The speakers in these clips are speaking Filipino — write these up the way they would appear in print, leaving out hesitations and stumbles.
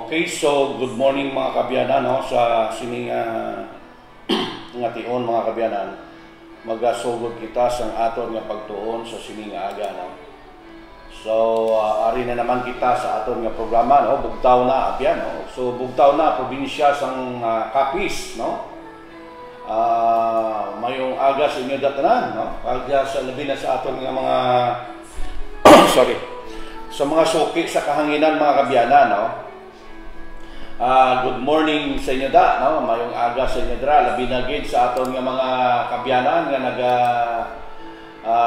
Okay, so good morning mga kabyanan, no? Sa sining nga tion mga kabyanan, magasugod kita sa aton nga pagtuon sa sining aga, no? So ari na naman kita sa aton nga programa, no? Bugtaw na abyan, no? So bugtaw na probinsya sang Capiz, no? Mayong aga sa inyo datanan, no? Aga sa labi na sa aton nga mga sorry, sa mga suki sa kahanginan mga kabyanan, no? Good morning sa inyo da, no? Mayong aga sa inyo dra, labi na gid sa aton nga mga kabyanan nga naga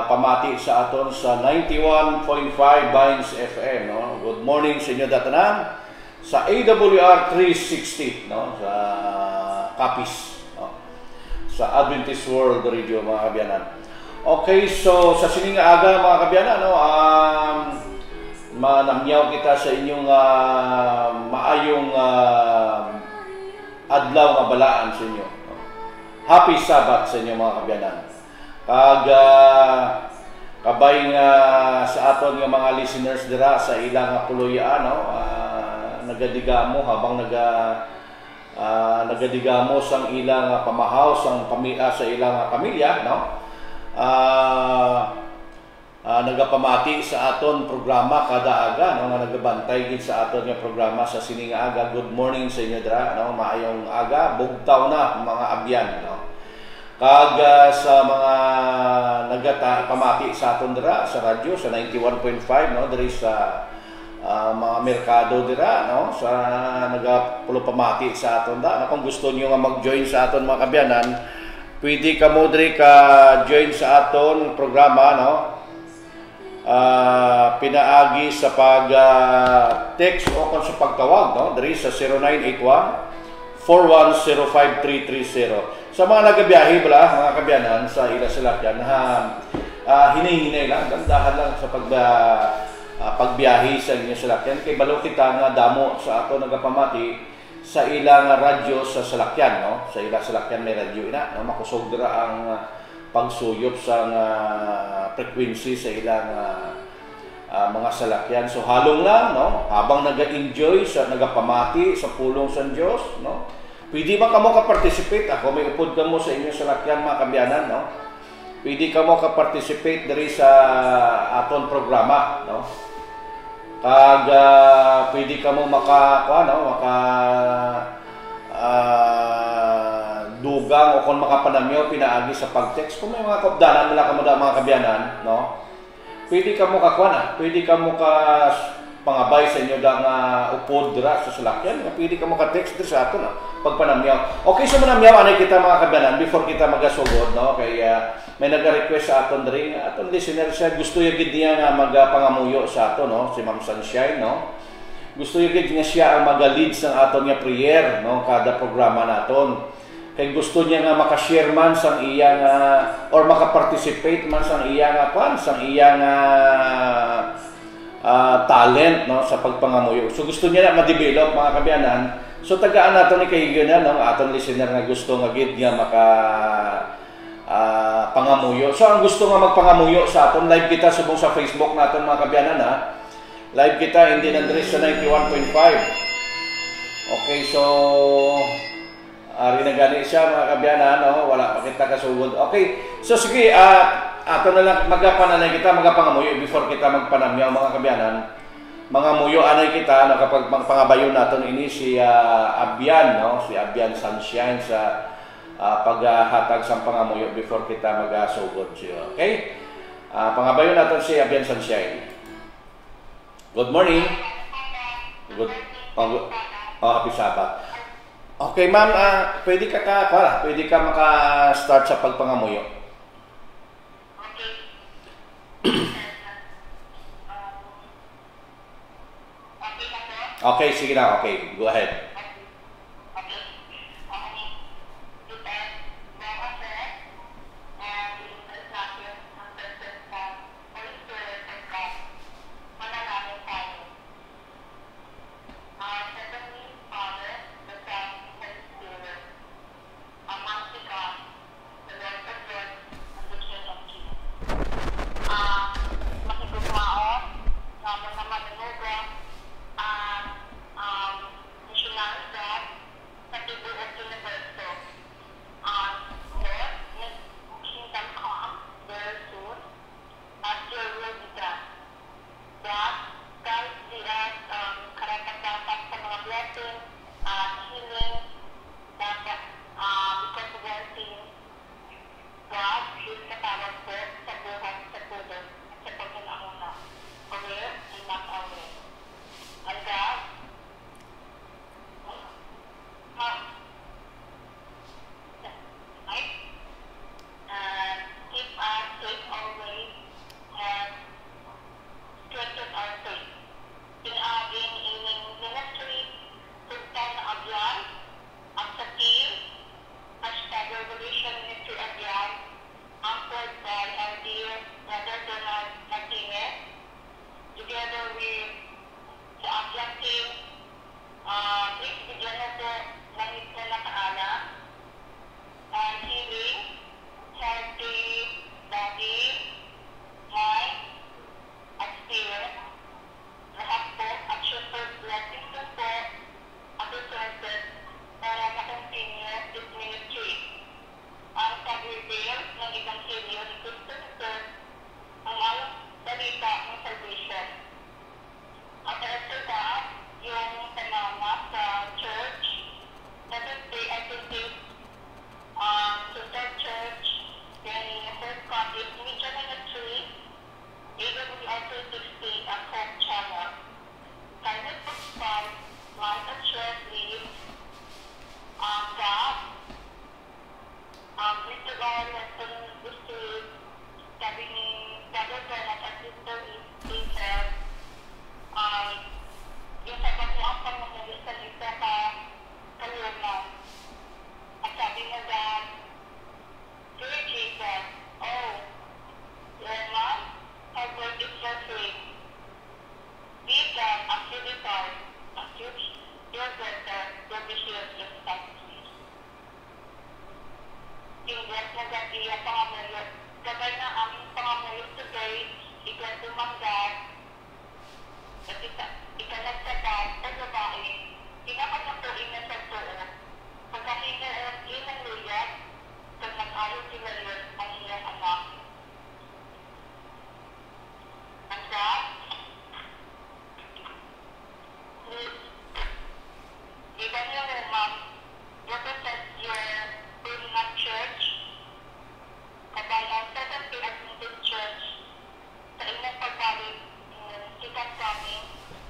pamati sa aton sa 91.5 Vines FM, no? Good morning sa inyo datanan sa AWR 360, no? Sa Capiz, no? Sa Adventist World Radio mga kabyanan. Okay, so sa sining aga mga kabyanan, no? Manamyaw kita sa inyong maayong adlaw nga balaan sa inyo. Happy Sabbath sa inyo mga kabyanan. Kabay nga sa aton nga mga listeners dira sa ilang puluyaan, no? Nagadigamo habang nagadigamo sang ilang pamahaw sang sa ilang pamilya, no? Nagapamati sa aton programa kada aga, no? Nga nagabantay gid sa aton nga programa sa sining aga. Good morning sa inyo dira, no? Maayong aga, bugtaw na mga abyan, no? Sa mga nagapamati sa aton dira sa radyo sa 91.5, no? Diri sa mga merkado dira, no? Sa nagapulupamati sa aton da, no? Kung gusto niyo nga mag-join sa aton mga kabyanan, pwede ka mo diri ka join sa aton programa, no? Pinaagi sa pag-text o kung sa pagtawag, no? Diri sa 0981-4105-330. Sa mga nagabiyahe bala, mga kabyanan, sa ila salakyan, hinay-hinay lang, gandahan lang sa pagbiyahe sa inyo salakyan. Kay balo kita nga damo sa ato nagapamati sa ilang radyo sa salakyan, no? Sa ilang salakyan may radyo ina, no? Makusog dira ang pagsuyop sa frequency sa ilang mga salakyan. So halong lang, no? Habang naga-enjoy sa nagapamati sa pulong sa Dios, no? Pwede ba kamo ka-participate? Ako may upod kamo sa inyong salakyan mga kabyanan, no? Pwede kamo ka-participate diri sa aton programa, no? Pwede kamo dugang o kung makapanamyaw pinaagi sa pag-text. Kung may mga kapdanan nila kamo da mga kabyanan, no? Pwede ka mo pwede ka mo pangabay sa inyo da nga upod dira sa salakyan. Pwede ka mo ka-text dira sa ato, no? Pagpanamyaw. Okay, so manamyaw anay kita mga kabyanan before kita magasugod, no? Kay may nag-request sa aton diri nga aton listener siya gusto gid niya nga magapangamuyo sa ato, no? Si Ma'am Sunshine, no? Gusto gid nga siya ang maga-lead sa aton nga prayer, no? Kada programa naton. Kay gusto niya nga makashare man sang iyang or makaparticipate man sang iyang talent, no? Sa pagpangamuyo. So gusto niya na ma-develop mga kabyanan. So tagaan nato ni kaibigan, no? Aton listener nga gusto nga gid nga pangamuyo. So ang gusto nga magpangamuyo sa aton, live kita subong sa Facebook naton mga kabyanan, ha. Live kita hindi nandres sa 91.5. Okay, so ari na gani siya mga kabyanan, no? Wala pa kita kasugod. Okay, so sige, ato na lang magapananay kita, magapangamuyo before kita magpanamyaw mga kabyanan. Mga muyo anay kita, no? Kapag pangabayon naton ini si Abyan, no? Si Abyan Sunshine sa paghatag sa pangamuyo before kita magasugod siya. Okay? Pangabayon naton si Abyan Sunshine. Good morning. Happy Sabbath. Okay, ma'am, pwede ka maka-start sa pagpangamuyo. Okay, sige na. Okay, go ahead. yes, nag-iya pangamuyo. Gabay na aming pangamuyo today, ikan dumanggan, at ikanagsagat sa babae, pinakasatuin na sa tuo. Pagkahinaan ng luyat, pag nag-ayaw sila yun ang iyang anak. And that, even your mom represents your Birmingham Church, kabayan sa Adventist Church, sa inyong pagbalik, sikat kami,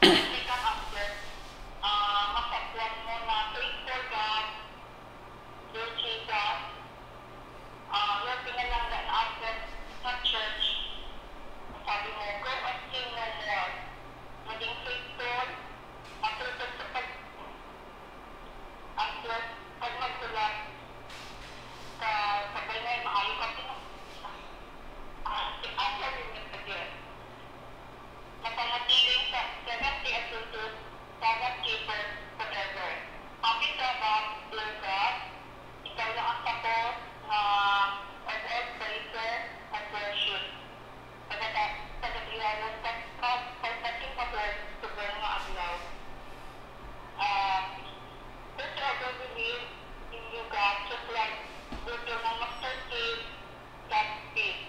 sikat after, masakwan mo na praise for God, Lord Jesus, your pinalanggan Advent sa church, sabi mo, go and sing no more, maging faithful, matutog sa pag magsulat, sabay na yung maayo kasi ang sabihin niya sa Diyos. Napanatiling sa sagat si Asusus, sagat keeper, forever. Happy Sabbath, Lord God. Ikaw lang ang sapo na of all praises and worship. Pagkatilalan sa pagkating pagkakit sa mga aglaw. Whosoever believes in you, God, just like with your mustard seed, that faith.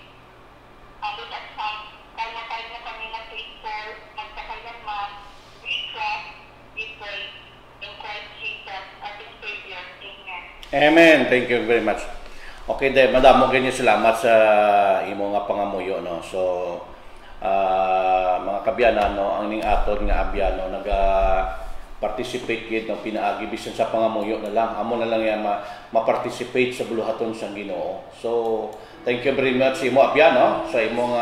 With that song, kaya na kami na faithful, magpakailanman, we trust, we pray, in Christ Jesus, as His Savior. Amen. Amen. Thank you very much. Okay, de, madamo ganyan salamat sa imo nga pangamuyo, no. So mga kabyanan, no, ang ning aton nga abyano participate gid no pinaagi bisan sa pangamuyo na lang amo na lang ya ma-participate sa buluhaton sa Ginoo. So thank you very much imo abyan no sa imong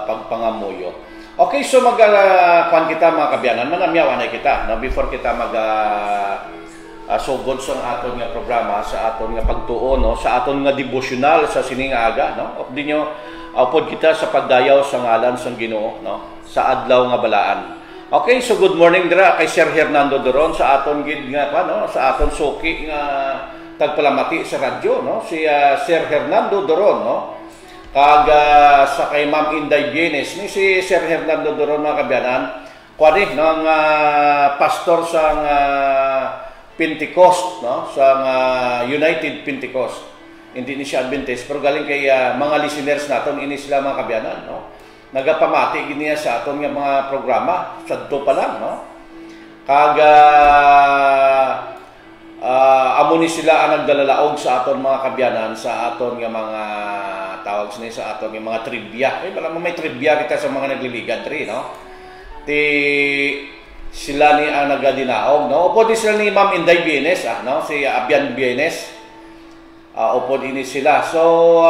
pagpangamuyo. Okay, so kuan kita mga kabyanan, manamyaw anay kita no before kita sugod sa aton nga programa, sa aton nga pagtuo no, sa aton nga devotional sa sining aga no. Of dinyo upod kita sa pagdayaw sa ngalan sa Ginoo no sa adlaw nga balaan. Okay, so good morning dira kay Sir Hernando Doron sa aton gid nga no, sa aton suki nga tagpalamati sa radyo no, si Sir Hernando Doron no. Kag sa kay Ma'am Inday Bienes ni si Sir Hernando Doron mga kabyanan, kuani ng pastor sa Pentecost no, sa United Pentecost. Hindi ni siya Adventist pero galing kay mga listeners naton ini sila mga kabyanan no. Nagapamati giniya sa aton nga mga programa sadto pa lang no. Kag amo ni sila ang nagdalalaog sa aton mga kabyanan sa aton nga mga tawag sa aton nga mga trivia. Ay bala may trivia kita sa mga nagliligan tri no. Ti sila ni ang nagadinaog no. Opo di sila ni Ma'am Inday Bienes no, si Abian Bienes. Opo ini sila. So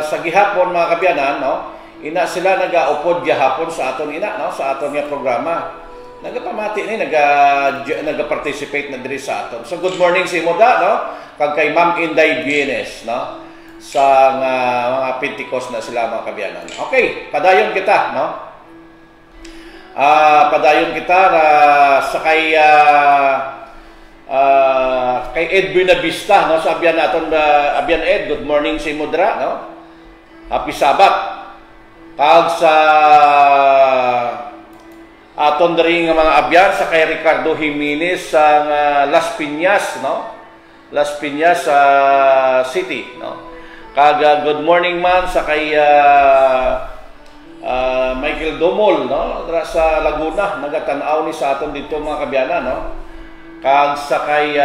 sa gihapon mga kabyanan no, ina sila nagaupod gihapon sa aton ina no, sa aton nga programa. Nagapamati ni naga-participate na diri sa aton. So good morning si Moda no, kag kay Ma'am Inday Bienes no, sa mga Pentecost na sila mga kabyanan. Okay, padayon kita no. Padayon kita sa kay Edwin Nabista no, sa abyan naton abyan Ed, good morning si Modra no. Happy Sabbath. Kag sa aton diri nga mga abyan sa kay Ricardo Jimenez sa Las Piñas no, Las Piñas City no. Kag good morning man sa kay Michael Domol no, sa Laguna, nagatan-aw ni sa aton dito mga kabyanan no. Kag sa kay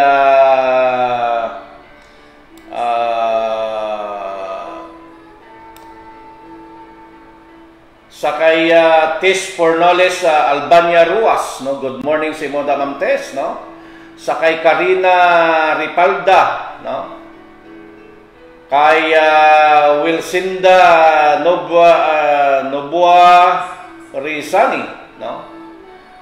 Tes Fornoles Albania Ruas no, good morning si Moda Ma'am Tes no. Sa kay Karina Ripalda no. Kay Wilcinda Noboa Rizani no.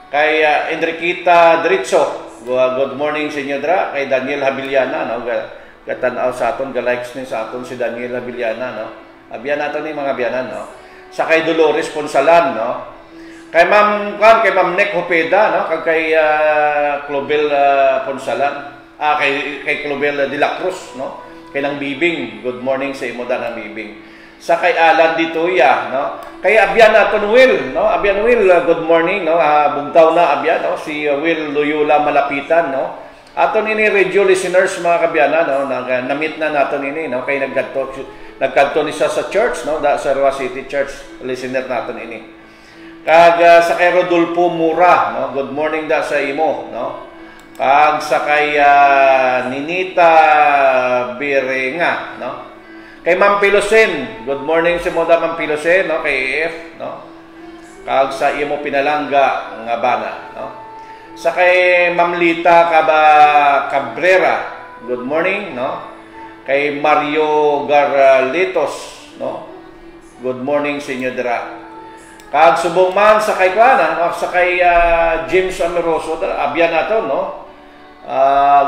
Kay Enriqueta Dritso, good morning sa inyo dra. Kay Daniel Habiliana no, gatan-aw sa aton, ga-likes ni sa aton si Daniel Habiliana no. Abyan naton ni mga biyanan no. Sa kay Dolores Ponsalan no. Kay Ma'am Nek Hopeda no, kag kay Clobel Ponsalan, kay Clobel de la Cruz no. Kay nang bibing, good morning sa imo da nang bibing. Sa kay Alan Dituya, no? Kay Abyan aton Will, no? Abyan Will, good morning, no? Bugtaw na Abyan, no? Si Will Loyola Malapitan, no? Aton ini radio listeners mga kabyanan, no? Na-meet na naton ini, no? Kay nagkadto ni sa church, no? Sa Roa City Church, listener naton ini. Kag sa kay Rodolfo Mura, no? Good morning da sa imo, no? Kag sa kay Ninita Birenga, no? Kay Ma'am Pilosen, good morning sa moda Ma'am Pilosen, no? Kay EF, no? Kag sa imo pinalangga nga bana, no? Sa kay Ma'am Lita Cabrera, good morning, no? Kay Mario Garlitos, no? Good morning sa inyo dira. Kag subong man sa kay kuana, no? Sa kay James Amoroso, abyan nato, no?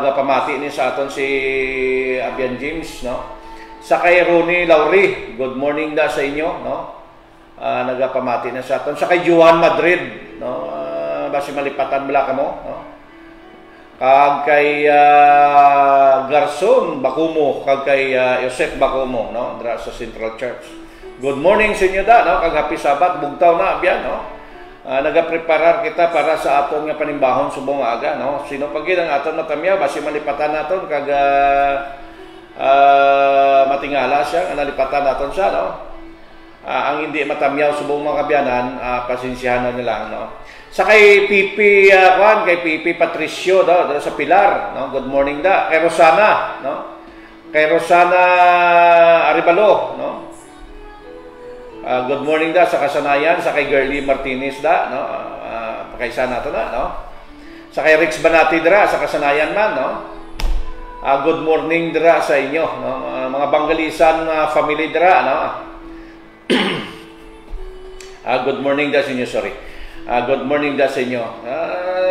Gapamati ni sa aton si Abyan James, no? Sa kay Ronnie Lauri, good morning da sa inyo, no? Nagapamati na sa aton. Sa kay Juan Madrid, no? Basi malipatan bala kamo, no? Kag kay Garson Bakumo, kag kay Joseph Bakumo, no? Dra sa Central Church. Good morning sa inyo da, no? Kag happy Sabat, bugtaw na abyan, no? Nagapreparar kita para sa aton nga panimbahon subong aga, no? Sino pagid ang aton matamyaw, basi malipatan naton kag matingala siya, nalipatan naton siya, no? Ang hindi matamyaw subong mga kabyanan, pasensyahan na lang, no? Sa kay Pipi kay Pipi Patricio, no? Sa Pilar, no? Good morning da. Kay Rosana, no? Kay Rosana Aribalo, no? Good morning da sa kasanayan. Sa kay Girly Martinez da, no? Pakaysa nato na, no? Sa kay Rex Banati dira sa kasanayan man, no? Good morning dira sa inyo, no? Mga Banggalisan family dira, no? Good morning da sa inyo, sorry. Good morning da sa inyo.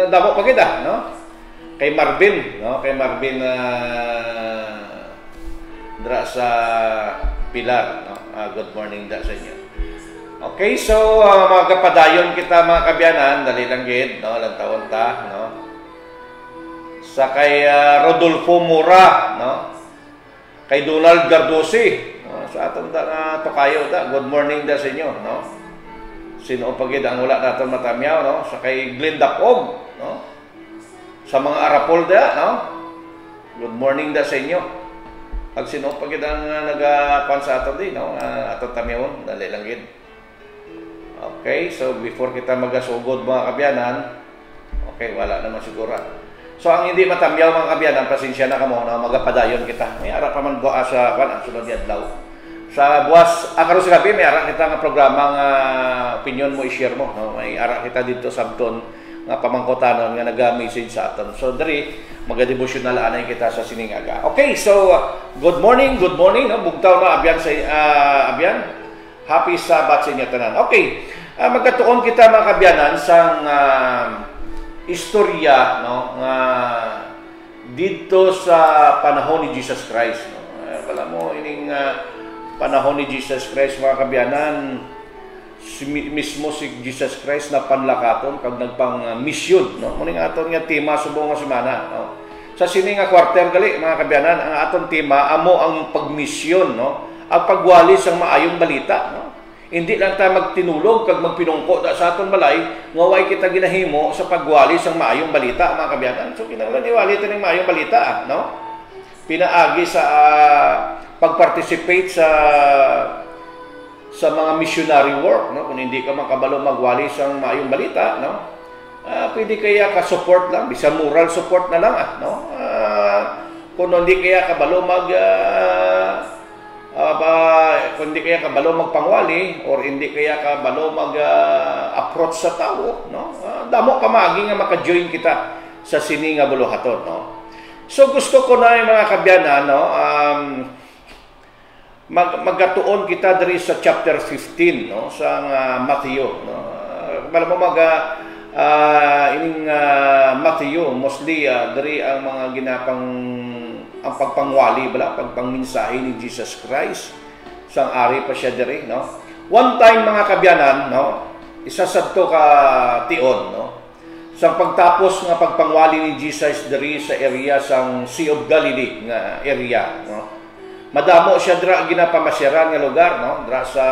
Damo pa kita, no? Kay Marvin, no? Kay Marvin dira sa Pilar, no? Good morning da sa inyo. Okay, so mga kapadayon kita mga kabyanan, dali lang gid, no? Lantaon ta, no? Sa kay Rodolfo Mura, no? Kay Donald Gardosi, no? Sa aton da tokayo da, good morning da sa inyo, no? Sino pagid ang wala naton matamyaw, no? Sa kay Glenda Pog, no? Sa mga Arapol da, no? Good morning da sa inyo. Pag sino pagid ang nagakuan sa aton di, no? Aton tamyawon, dali lang gid. Okay, so before kita magasugod mga kabyanan, okay, wala naman siguro. So ang hindi matamyaw mga kabyanan, pasensya na kamo, no? Magapadayon kita. May ara pa man go sa kuan ang sunod adlaw. Sa buwas, karon sa gabi may ara kita nga programa nga opinion mo i-share mo, no? May ara kita dito sabton nga pamangkotanon nga naga-message sa aton. So diri maga-devotional anay kita sa siningaga. Okay, so good morning, no? Bugtaw na abyan sa abyan. Happy Sabat sa inyo tanan. Okay, magkatuon kita mga kabyanan sang istorya, no? Nga dito sa panahon ni Jesus Christ, no? Wala mo ining panahon ni Jesus Christ mga kabyanan, mismo si Jesus Christ na panlakaton kag nagpang misyon, no? Muna nga aton nga tema subong nga semana, no? Sa sini nga quarter gali mga kabyanan, ang aton tema amo ang pagmisyon, no? Ang pagwalis ang maayong balita, no? Hindi lang tayo magtinulog kag magpinungko da sa aton balay nga way kita ginahimo sa pagwalis ang maayong balita mga kabyanan. So kinahanglan iwali ta ning maayong balita, no? Pinaagi sa pag-participate sa mga missionary work, no? Kung hindi ka makabalo magwalis ang maayong balita, no? Pwede kaya ka-support lang, bisa moral support na lang, no? Kung hindi kaya kabalo kung hindi kaya kabalo magpangwali or hindi kaya kabalo mag-approach sa tao, no? Damo ka maagi nga maka-join kita sa sini nga buluhaton, no? So gusto ko na yung mga kabyanan, no? Magatuon kita diri sa chapter 15, no? Sa Matthew, no? Bala mo ining Matthew mostly diri ang mga ginapang ang pagpangwali bala pagpangmensahe ni Jesus Christ sang ari pa siya diri, no? One time mga kabyanan, no? Isa sadto ka tion, no? Sang pagtapos nga pagpangwali ni Jesus diri sa area sang Sea of Galilee nga area, no? Madamo siya dira ginapamasyaran nga lugar, no? Dira sa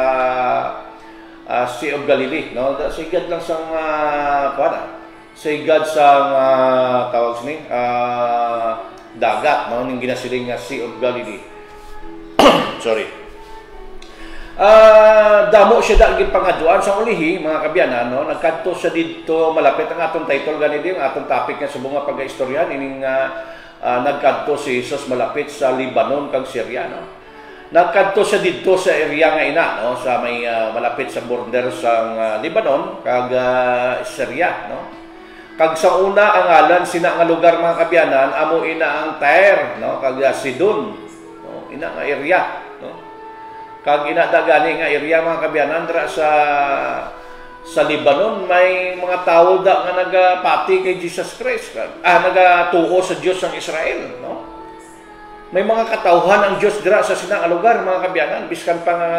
Sea of Galilee, no? Sigad lang sang sigad sang tawag sini dagat, no? Ning ginasiling nga Sea of Galilee. Sorry. Damo siya daging pangaduan sa ulihi, mga kabyanan, no? Nagkadto siya dito malapit ang atong title ganito, yung atong topic nga subong nga pag-istoryan ining nagkadto si Jesus malapit sa Lebanon kag Syria, no? Nagkadto siya dito sa area nga ina, no? Sa may malapit sa border sa Lebanon kag Syria, no? Kag sa una ang ngalan sina nga lugar, mga kabyanan, amo ina ang Tyre, no? Kag Sidon, no? Ina nga area, no? Kag ina dagani nga area, mga kabyanan, dira sa Lebanon may mga tao da nga nagapati kay Jesus Christ, nagatuo sa Dios ng Israel, no? May mga katawhan ang Dios dira sa sinang lugar, mga kabyanan, biskan pa nga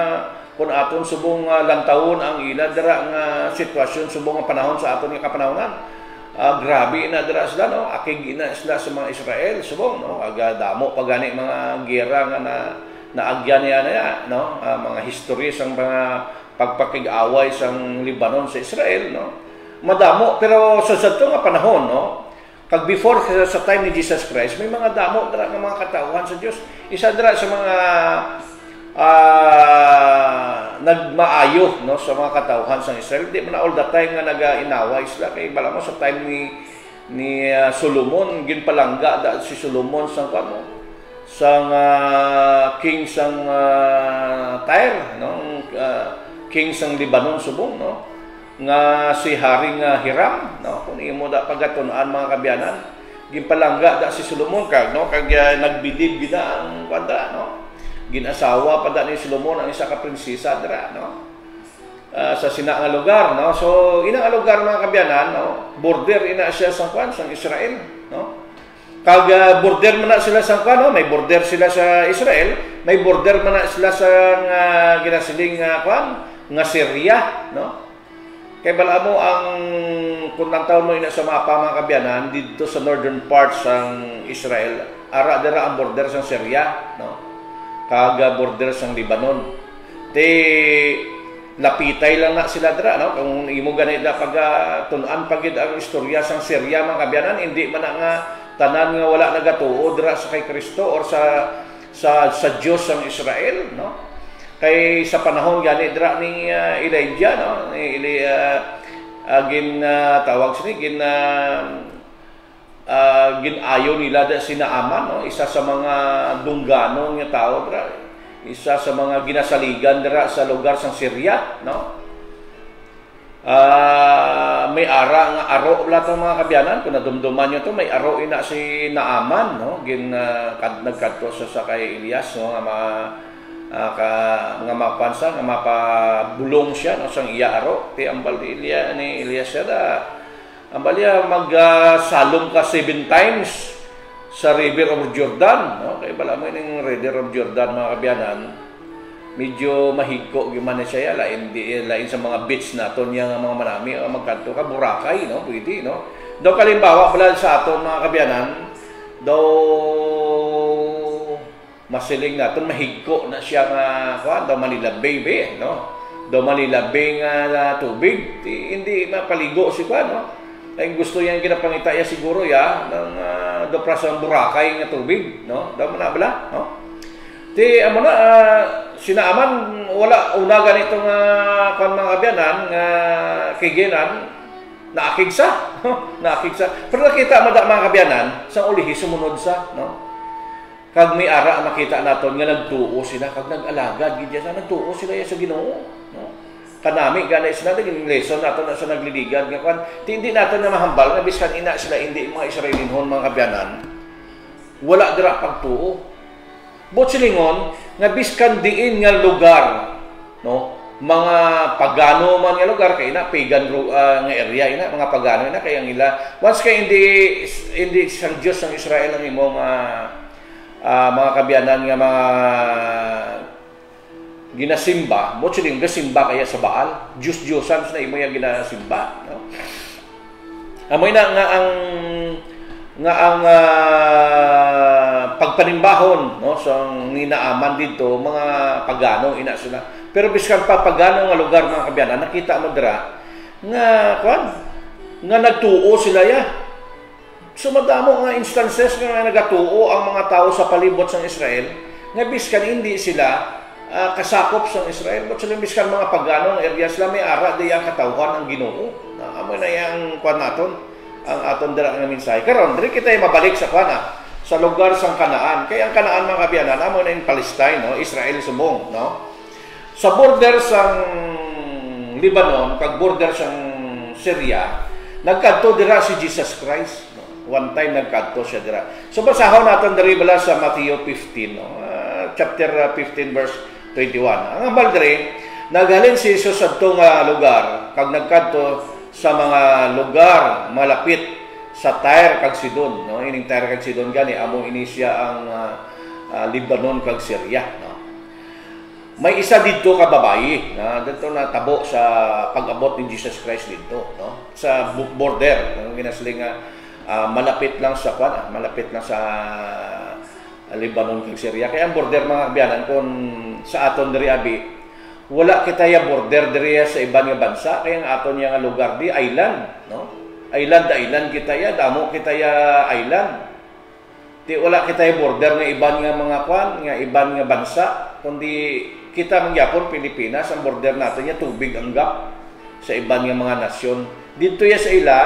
kun aton subong lantawon ang ila dira nga sitwasyon subong nga panahon sa aton nga kapanahonan. Grabe na dira sila, no? Akig ina sila sa mga Israel subong, no? Aga damo pagani mga giyera nga naagyan niya, no? Mga history sang mga pagpakig-away sang Lebanon sa Israel, no? Madamo, pero sa sato nga panahon, no? Kag before sa time ni Jesus Christ, may mga damo dira nga mga katawhan sa Dios. Isa dira sa mga nagmaayo, no, sa mga katawhan sa Israel. Di man all the time nga naga-inaway sila kay bala mo sa time ni Solomon, ginpalangga da si Solomon sang kano sang king sang Tyre, no? King sang Lebanon subong, no? Nga si Haring Hiram, no? Kung imo da pagatunan, mga kabyanan, ginpalangga da si Solomon kag, no? Kag nagbilib gida ang kwanda, no? Ginasawa pa da ni Solomon ang isa ka prinsesa dira, no? Sa sina nga lugar, no? So ina nga lugar, mga kabyanan, no? Border ina siya sang kwan sang Israel, no? Kag border man na sila sa no? May border sila sa Israel, may border man na sila sa ginasiling nga Syria, no? Kay bala mo ang kung ang taon mo ina sa mapa, mga kabyanan, dito sa northern part sang Israel, ara dira ang border sang Syria, no? Kag border sang Lebanon. Lapitay lang na sila dira, no? Kung imo gani da pagatunan pagid ang istorya sang Syria, mga kabyanan, hindi man nga tanan nga wala nagatuo dira sa kay Kristo or sa Dios sang Israel, no? Kay sa panahon gani dira ni Elijah, no? Tawag sini ginayo nila da si Naaman, no? Isa sa mga dungganon nga tao dira, isa sa mga ginasaligan dira sa lugar sang Syria, no? May ara nga aro lahat ng mga kabyanan, kung nadumduman nyo to, may aro ina si Naaman, no? Nagkadto sa kay Elias, no? Nga mapansa, nga mapabulong siya, no? Sang iya aro, ambal ni Elias siya da, ambal niya magsalong ka 7 times sa River of Jordan, no? Kaya bala mo yung River of Jordan, mga kabyanan, medyo mahigko gimana siya, lain sa mga beach naton yang mga manami magkanto ka Boracay, no? Pwede, no? Daw kalimbawa pala sa aton, mga kabyanan, daw masiling naton mahigko na siya nga daw Manila Bay, no? Daw Manila Bay nga tubig, hindi mapaligo si no? Ay gusto yang ginapangita ya siguro ng daw prasang Boracay nga tubig, no? Daw manabala, no? Amo na sinaaman wala una ganito nga mga kabyanan nga kiginan naakigsa, naakigsa. Pero nakita mo da, mga kabyanan, sa ulihi sumunod sa, no? Kag may ara makita naton nga nagtuo sila, kag nag-alagad gid sa nagtuo sila sa Ginoo, no? Kanami ganay sila naging lesson naton sa nagliligan nga kan hindi naton na mahambal nga biskan ina sila hindi mga Israelinhon, mga kabyanan. Wala dira pagtuo. Botsilingon nga biskan diin nga lugar, no? Mga pagano man nga lugar kay na pagan nga area ina, mga pagano ina kay ang ila once kay hindi sang Dios sang Israel ang imong mga kabyanan nga mga ginasimba, botsiling gasimba kaya sa Baal, Diyos-Diyosan na imo yang ginasimba, no? Amoy na nga ang pagpanimbahon, no, sa ninaaman dito mga pagano ina sila. Pero biskan pa pagano nga lugar mga kabyanan, nakita mo dira nga nga nagtuo sila ya. Sumadamo nga instances nga nagatuo ang mga tao sa palibot sa Israel nga biskan hindi sila kasakop sa Israel, but sila biskan mga pagano nga area sila may ara di ang katawhan ang Ginoo. Amo na yang naton ang aton dira nga mensahe. Karon diri kita mabalik sa sa lugar sang Kanaan. Kaya ang Kanaan mga kabyanan amo na in Palestine, no, Israel subong, no. Sa border sang Lebanon kag border sang Syria, nagkadto dira si Jesus Christ, no? One time nagkadto siya dira. So basahon naton diri bala sa Matthew 15, no? Chapter 15 verse 21. Ang ambal diri naghalin si Jesus adto nga lugar kag nagkadto sa mga lugar malapit sa Tyre kag Sidon, no, ining Tyre kag Sidon gani amo ini siya ang Lebanon kag Syria, no. May isa dito ka babayi na dito na tabo sa pag-abot ni Jesus Christ dito, no, sa border, no, ginasling malapit lang sa malapit lang sa Lebanon kag Syria. Kaya ang border mga kabyanan kung sa aton diri abi wala kita ya border diri sa ibang nga bansa, kaya ang aton nga lugar di island, no. Island kita ya, damo kita ya island. Di wala kita ya border nga iban nga mga nga iban nga bansa, kundi kita mangyapon Pilipinas ang border natin ya tubig ang gap sa iban nga mga nasyon. Dito ya sa ila,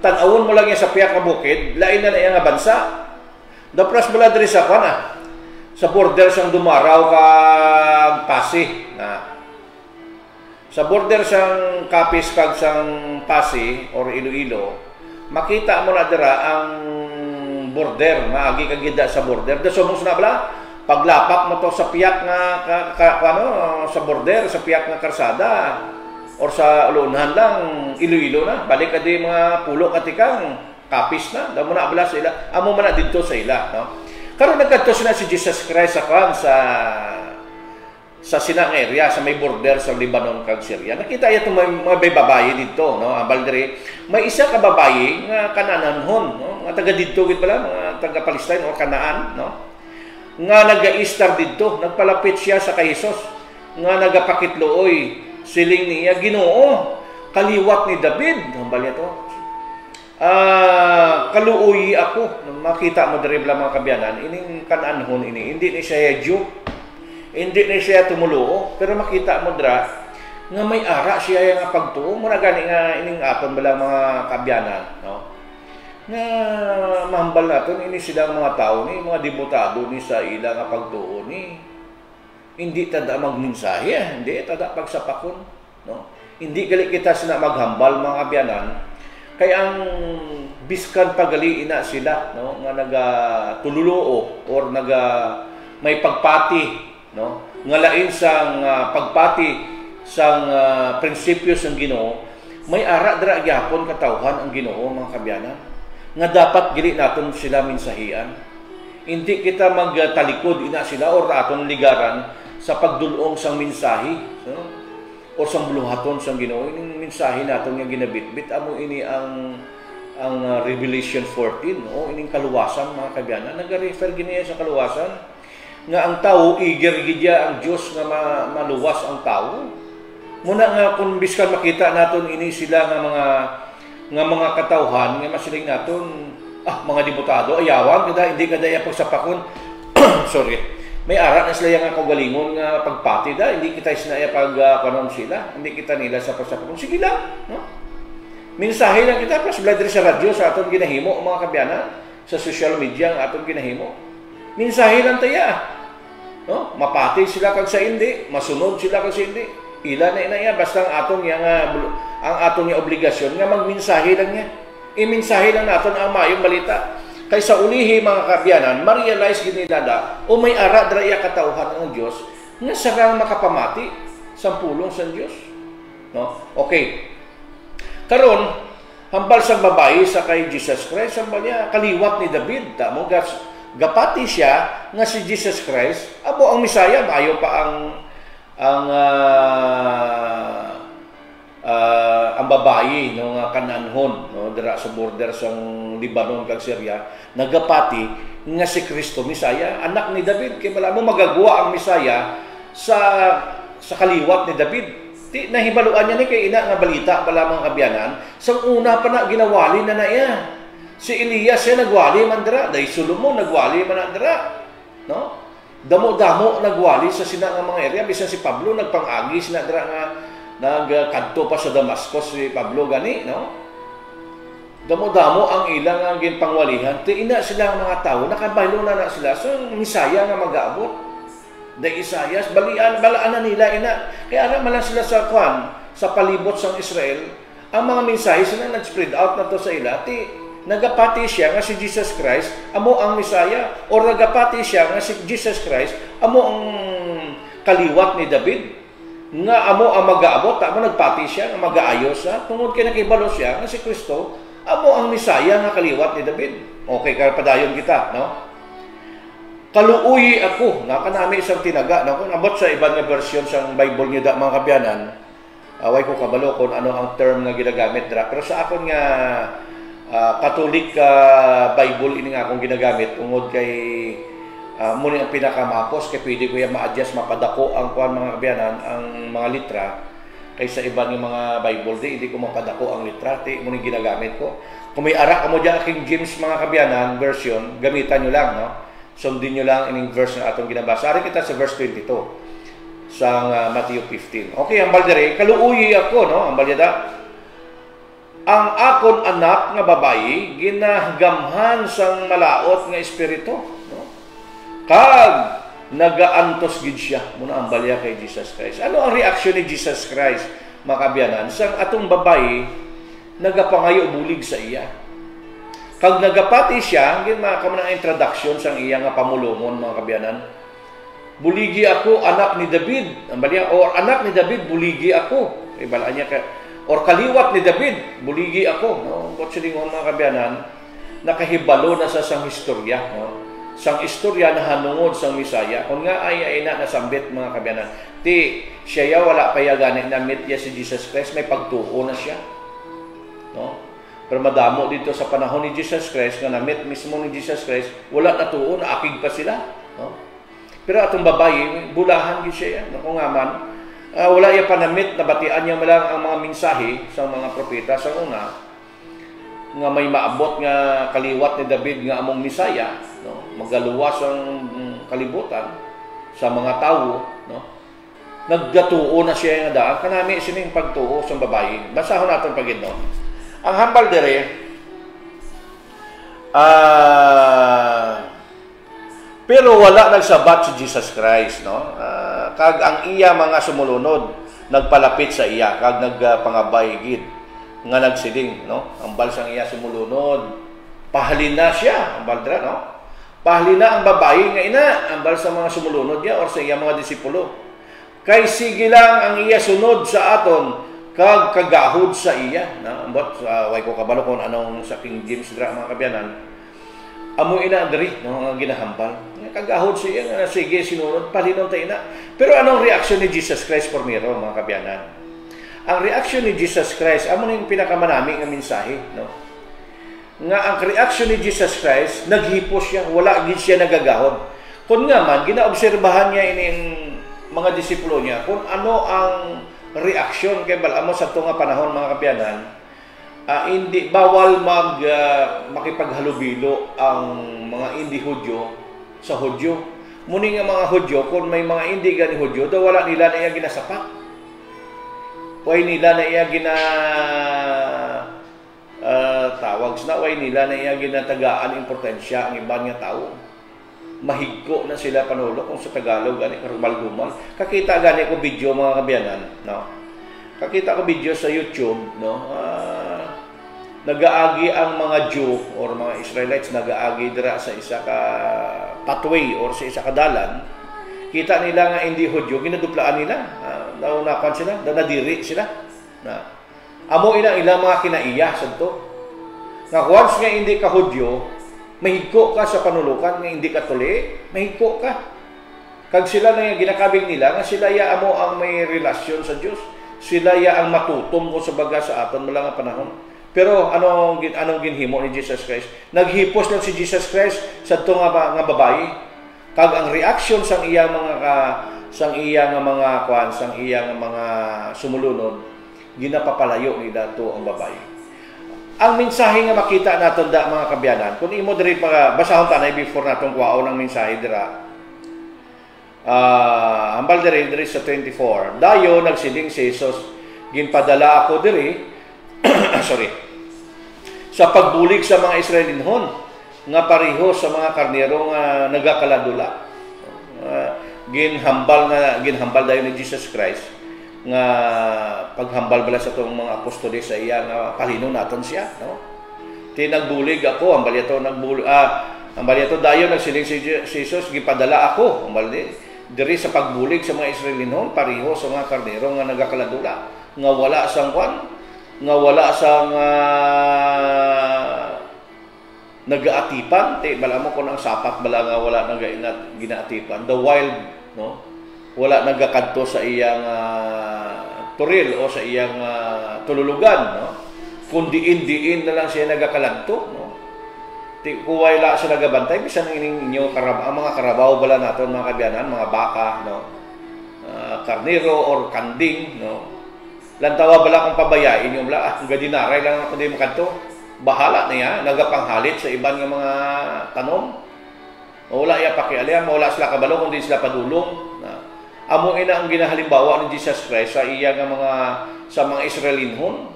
tan-awon mo lang ya sa piyak nga bukid, lain na nga bansa. Dapras bala diri sa sa border sang Dumaraw kag Pasig na. Sa border sang Capiz kag sang Pasig or Iloilo, makita mo na dira ang border, maagi kag gida sa border. Dasomos na bala paglapak mo to sa piyak nga sa border, sa piyak nga karsada or sa ulunhan lang Iloilo na, balik ka di mga pulo katikang Capiz na, damo na bala sa ila. Amo man na dito sa ila, no. Karon nagkadto sila si Jesus Christ sa sinang area sa may border sa Lebanon kag Syria. Nakita ya mga babayi dito, no. Ambal diri may isa ka babayi nga kanananhon, no, nga taga didto gid pala, mga taga Palestine o Kanaan, no. Nga naga-istar didto, nagpalapit siya sa kay Jesus, nga nagapakitluoy siling niya, Ginoo, kaliwat ni David, ambal to. Kaluoy ako, makita mo diri bala mga kabyanan, ining kananhon ini, hindi ni siya Jew. Hindi na siya tumulo, pero makita mo dra nga may ara siya nga pagtuo mo na gani nga ining aton bala mga kabyanan, no, nga mahambal naton ini silang mga tao ni mga debutado ni sa ila nga pagtuo ni hindi tada magmensahe, hindi tada pagsapakon, no, hindi gali kita sila maghambal mga kabyanan kay ang biskan pagali ina sila, no, nga nagatululoo or may pagpati, no, nga lain sang pagpati sang prinsipyo sang Ginoo, may ara dira gyapon katawhan ang Ginoo mga kabyanan nga dapat dili naton sila mensahian. Hindi kita magtalikod ina sila or aton ligaran sa pagdulong sang mensahe, no, o sang buluhaton sang Ginoo. Ining mensahe naton nga ginabitbit amo ini ang Revelation 14, no, ining kaluwasan mga kabyanan. Nag-refer giniya sa kaluwasan nga ang tao eager gidya ang Dios nga maluwas ang tao. Muna nga kung biskan makita naton ini sila nga mga katawhan nga masiling naton mga diputado ayawan kada hindi kada ya pagsapakon sorry, may ara na sila nga kaugalingon nga pagpati da, hindi kita sinaya kanon sila, hindi kita nila sa pagsapakon, sige lang, no, mensahe lang kita plus blad sa radyo sa aton ginahimo mga kabyanan, sa social media ang aton ginahimo, mensahe lang taya, no, mapati sila kag sa hindi, masunod sila kag sa hindi, ila na inaya basta ang aton nga obligasyon nga magmensahe lang niya. I-mensahe lang naton ang maayong balita. Kay sa ulihi mga kabyanan, ma-realize ginilada o may ara dra iya katawhan ng Dios nga sarang makapamati sa pulong sa Dios, no. Okay. Karon hambal sa babae sa kay Jesus Christ, hambal niya kaliwat ni David, tamo gapati siya nga si Jesus Christ abo ang Misaya, maayo pa ang ang babayi no nga Kananhon no dira sa border sang Lebanon kag Syria nagapati nga si Kristo Misaya, anak ni David. Kay bala mo magagawa ang Misaya sa kaliwat ni David. Di nahibaluan niya ni kay ina nga balita bala mga kabyanan. Sang una pa na ginawali na iya. Si Elias siya nagwali man dira, dahil Solomon nagwali man dira. No? Damo-damo nagwali sa sina nga mga area. Bisan si Pablo nagpangagi sina dira nga nagkadto pa sa Damascus si Pablo gani, no? Damo-damo ang ilang ang ginpangwalihan. Ti ina sila ang mga tao, nakabaylo na sila sa Misaya nga mag-aabot. Da Isayas, balaan na nila ina. Kaya aram man sila sa sa palibot sang Israel, ang mga mensahe sila nag-spread out na to sa ila. Ti nagapati siya nga si Jesus Christ, amo ang Misaya, o nagapati siya nga si Jesus Christ, amo ang kaliwat ni David, nga amo ang mag-aabot, tamo nagpati siya, nga mag-aayos siya, tungod kay nakibalo siya, nga si Kristo, amo ang Misaya nga kaliwat ni David. Okay, padayon kita, no? Kaluuyi ako, nakanami isang tinaga, no? Kung abot sa ibang nga version sa Bible niyo da mga kabyanan, away ko kabalo kung ano ang term nga ginagamit dira. Pero sa akon nga Catholic Bible ini nga akong ginagamit tungod kay muna ang pinakamapos kay pwede ko yan ma-adjust, mapadako ang mga kabyanan, ang mga litra kaysa ibang yung mga Bible hindi ko mapadako ang litra, muna ginagamit ko. Kung may arak mo dyan King James mga kabyanan version, gamitan nyo lang, no? Sundin nyo lang ining verse na atong ginabasa. Ari kita sa verse 22 sa Matthew 15. Okay, ang baldere, kaluuyi ako, no? Ang balyada, ang akon anak nga babayi ginagamhan sang malaot nga espiritu, no? Kag nagaantos gid siya muna ang balya kay Jesus Christ. Ano ang reaksyon ni Jesus Christ makabyanan sang atong babayi nagapangayo bulig sa iya? Kag nagapati siya, gin makaman ang introduction sang iya nga pamulongon mga kabyanan. Buligi ako anak ni David, ang balya or anak ni David buligi ako. Ibala niya ka or kaliwat ni David, buligi ako, no? Kung silingon mga kabyanan, nakahibalo na sa sang istorya, no? Sang istorya na hanungod sang Misaya. Kung nga ay na nasambit mga kabyanan, ti siya wala pa ya gani na meet ya si Jesus Christ, may pagtuo na siya, no? Pero madamo dito sa panahon ni Jesus Christ, nga na-meet mismo ni Jesus Christ, wala na tuo, naakig pa sila, no? Pero atong babayi, bulahan gid siya yan, no? Kung nga man, wala iya panamit, nabatian niya malang ang mga mensahe sa mga propeta sa una, nga may maabot nga kaliwat ni David nga among Misaya, no? Magaluwas ang kalibutan sa mga tao, no? Naggatuo na siya nga daan, kanami sining pagtuo sa babayi. Basahon natin pagid, no? Ang hambal dere, pero wala nagsabat si Jesus Christ, no? Kag ang iya mga sumulunod nagpalapit sa iya, kag nagpangabay gid nga nagsiling, no? Ang balsang iya sumulunod, pahalina siya, ang baldra, no? Pahalina ang babayi nga ina, ang balsang mga sumulunod niya or sa iya mga disipulo. Kay sige lang ang iya sunod sa aton, kag kagahod sa iya, na ambot way ko kabalo kon anong sa King James dra mga kabyanan, amo ina diri no nga ginahambal kagahod sa iya nga sige sinunod palinon ta ina. Pero anong reaksyon ni Jesus Christ pormiro mga kabyanan? Ang reaksyon ni Jesus Christ amo ning pinakamanami nga mensahe, no? Nga ang reaksyon ni Jesus Christ naghipos siya, wala gid siya nagagahod. Kun nga man ginaobserbahan niya ining mga disipulo niya kung ano ang reaksyon kay balamo sa tunga panahon mga kabyanan, hindi bawal makipaghalubilo ang mga hindi Hudyo sa Hudyo. Muni nga mga Hudyo kung may mga hindi gani Hudyo, daw wala nila na iya ginasapak. Way nila na iya tawag na way nila na iya ginatagaan importansya ang ibang nga tao. Mahigko na sila panulo kung sa Tagalog gani karumal-dumal. Kakita gani ko video mga kabyanan, no? Kakita ko video sa YouTube, no? Nagaagi ang mga Jew or mga Israelites nagaagi dira sa isa ka pathway or sa isa ka dalan. Kita nila nga hindi Hudyo, ginaduplaan nila. Naunakan sila, nadiri sila. Na amo ilang mga kinaiya sadto. Nga once nga hindi ka Hudyo, mahigko ka sa panulukan nga hindi ka tuli, mahigko ka. Kag sila na ginakabing nila nga sila ya amo ang may relasyon sa Dios. Sila ya ang matutom ko sa baga sa aton mula nga panahon. Pero anong ginhimo ni Jesus Christ? Naghipos lang si Jesus Christ sa ito nga babae. Kag ang reaction sang iyang mga sumulunod, ginapapalayo ni dato ang babae. Ang mensahe nga makita naton da mga kabyanan, kung imo diri pa basahon tanay before natong kuwaon ang mensahe dira. Hambal diri sa 24. Dayo nagsiling si Jesus, ginpadala ako diri sorry. Sa pagbulig sa mga Israelinhon nga pareho sa mga karnero nga nagakaladula. Ginhambal dayon ni Jesus Christ nga paghambal bala sa tong mga apostoles sa iya nga palino naton siya, no? Tinagbulig ako, ambal yato dayon nagsiling si Jesus, gipadala ako, ambal diri sa pagbulig sa mga Israelinhon pareho sa mga karnero nga nagakaladula, nga wala sang nagaatipan, bala mo kung ang sapat bala nga wala ginaatipan, the wild, no? Wala nagakadto sa iyang turil o sa iyang tululugan, no? Kung diin na lang siya nagakaladto, no? Kung wala siya nagabantay, bisan ninyo ang mga karabaw bala naton mga kabyanan, mga baka, no? Karnero or kanding, no? Lantawa bala kung pabayain yung bala, gadinaray lang ako di makadto. Bahala niya, nagapanghalit sa ibang mga tanom. Wala iya pakialam, wala sila kabalo, kundi sila padulong. Amo ina ang ginahalimbawa ni Jesus Christ sa mga Israelinhon,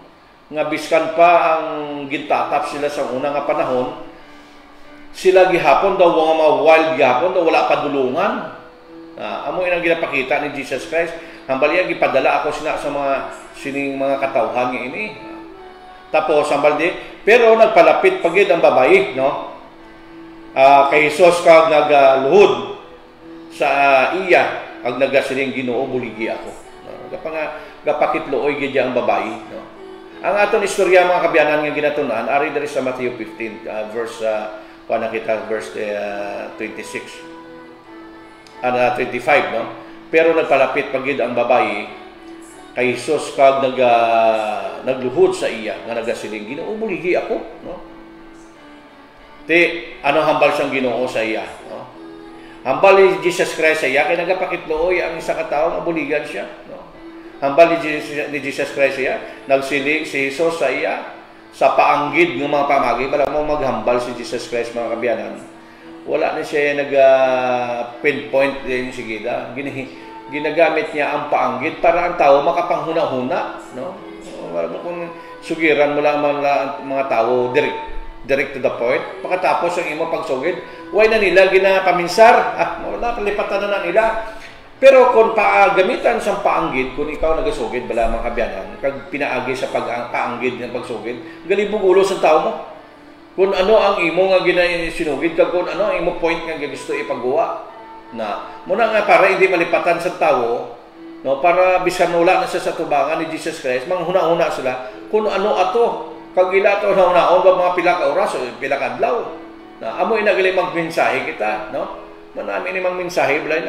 nga biskan pa ang gintatap sila sa una nga panahon, sila gihapon daw mga wild gihapon daw wala padulungan. Amo ina ang ginapakita ni Jesus Christ, hambal iya gipadala ako sa mga katawhan nga ini. Tapos hambal di, pero nagpalapit pagid ang babae, no? Kay Jesus kag nagaluhod sa iya kag nagasiling Ginoo buligi ako. Gapakitluoy gid ang babae, no? Ang aton istorya mga kabyanan nga ginatunan ari diri sa Matthew 15 verse 26 25, no? Pero nagpalapit pagid ang babae kay Jesus kag nagluhod sa iya nga nagasiling Ginoo buligi ako, no? Ano hambal sang Ginoo sa iya, no? Hambal ni Jesus Christ sa iya kay nagapakitluoy ang isa ka tawo nga buligan siya, no? Hambal ni Jesus Christ sa iya, nagsiling si Jesus sa iya sa paanggid ng mga pamagi. Bala mo maghambal si Jesus Christ mga kabyanan, wala na siya pinpoint din sigida. Ginagamit niya ang paanggid para ang tao makapanghuna-huna, no? Kung sugiran mo lang mga tao direct to the point, pagkatapos ang imo pagsugid, why na nila ginapaminsar? Wala, palipatan na nila. Pero kung paagamitan sa paanggid, kung ikaw nagasugid bala mga kabyanan, kag pinaagi sa paanggid ng pagsugid, galibog ulo sa tao mo. Kung ano ang imo nga ginasinugid, kag kung ano ang imo point nga gusto ipagawa. Muna nga para hindi malipatan sa tao, no, para bisan wala na siya sa tubangan ni Jesus Christ, manghuna-huna sila kung ano ato, kag ila to na mga pila ka oras o pila ka adlaw. Amo inagali magmensahe kita, no? Manami ni mang mensahe balay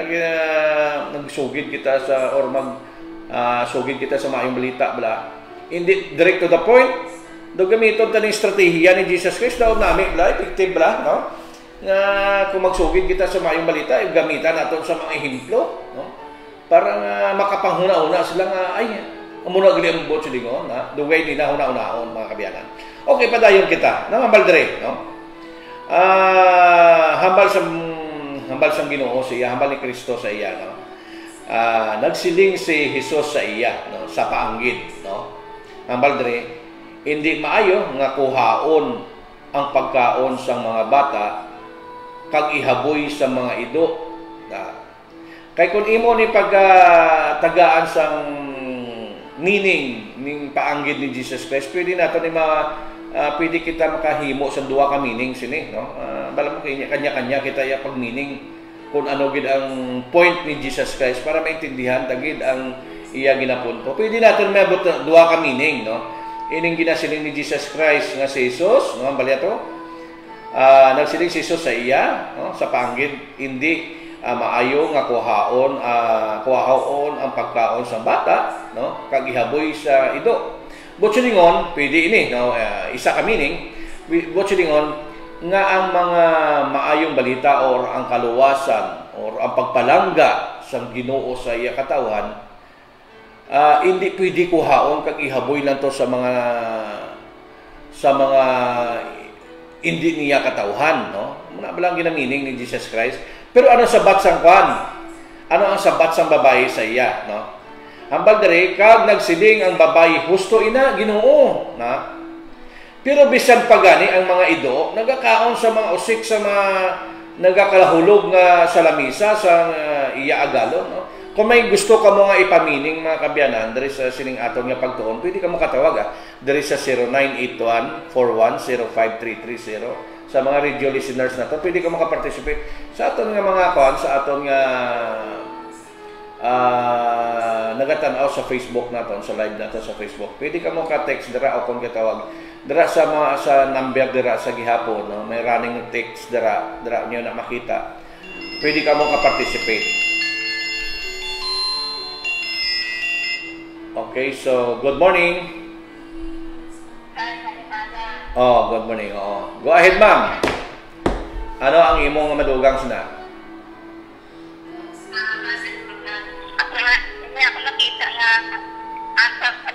nagsugid kita sa or sugid kita sa maayong balita bala. Hindi direct to the point. Do gamiton ta ning estratehiya ni Jesus Christ daw nami bala effective bala, no? Nga kung magsugid kita sa maayong balita, gamitan naton sa mga ehemplo, no? Para makapanghuna-una sila nga ay amuna gali ang bot silingon, na the way nila huna-unaon mga kabyanan. Okay, padayon kita. Namambal dire, no? Hambal sa Ginoo sa iya, hambal ni Kristo sa iya, no? Nagsiling si Jesus sa iya, no, sa paanggid, no? Hambal dire, hindi maayo nga kuhaon ang pagkaon sa mga bata kag ihaboy sa mga ido. Kay kun imo ni pagtagaan sang meaning ning paanggid ni Jesus Christ, pwede nato ni pwede kita makahimo sa duha ka meaning sini, no? Bala mo kanya-kanya kita ya pag meaning kung ano gid ang point ni Jesus Christ para maintindihan tagid ang iya ginapunto. Pwede naton mabot duha ka meaning, no? Ining ginasiling ni Jesus Christ nga si Jesus, no, bali ato. Nagsiling si Jesus sa iya, no, sa paanggid, hindi maayo nga kuhaon ang pagkaon sa bata, no, kag ihaboy sa ido. Butsulingon, pwede ini, no, isa ka meaning, butsulingon nga ang mga maayong balita or ang kaluwasan or ang pagpalangga sa Ginoo sa iya katawhan, hindi pwede kuhaon kag ihaboy lang to sa mga hindi niya katawhan, no? Muna ba lang ginamining ni Jesus Christ? Pero ano sabat sang kwan? Ano ang sabat sang babae sa iya, no? Hambal dere kag nagsiling ang babae husto ina Ginoo, na. Pero bisan pagani ang mga ido nagakaon sa mga usik sa mga nagakalahulog nga sa lamisa sa iya agalon, no? Kung may gusto ka mo nga ipamining mga kabyanan diri sa sining atong nga pagtuon, pwede ka mo katawag diri sa 0981-4105-330 sa mga radio listeners nato. Pwede ka makaparticipate sa aton nga mga kon, sa aton nga nagatanaw sa Facebook naton, sa live naton sa Facebook. Pwede ka mo ka-text dira o kung katawag dira sa mga sa number dira sa gihapon, no? May running text dira niyo na makita. Pwede ka mo ka-participate. Okay, so good morning. Oh, good morning. Oh. Go ahead, ma'am. Ano ang imong madugang sina? Hindi ako nakita nga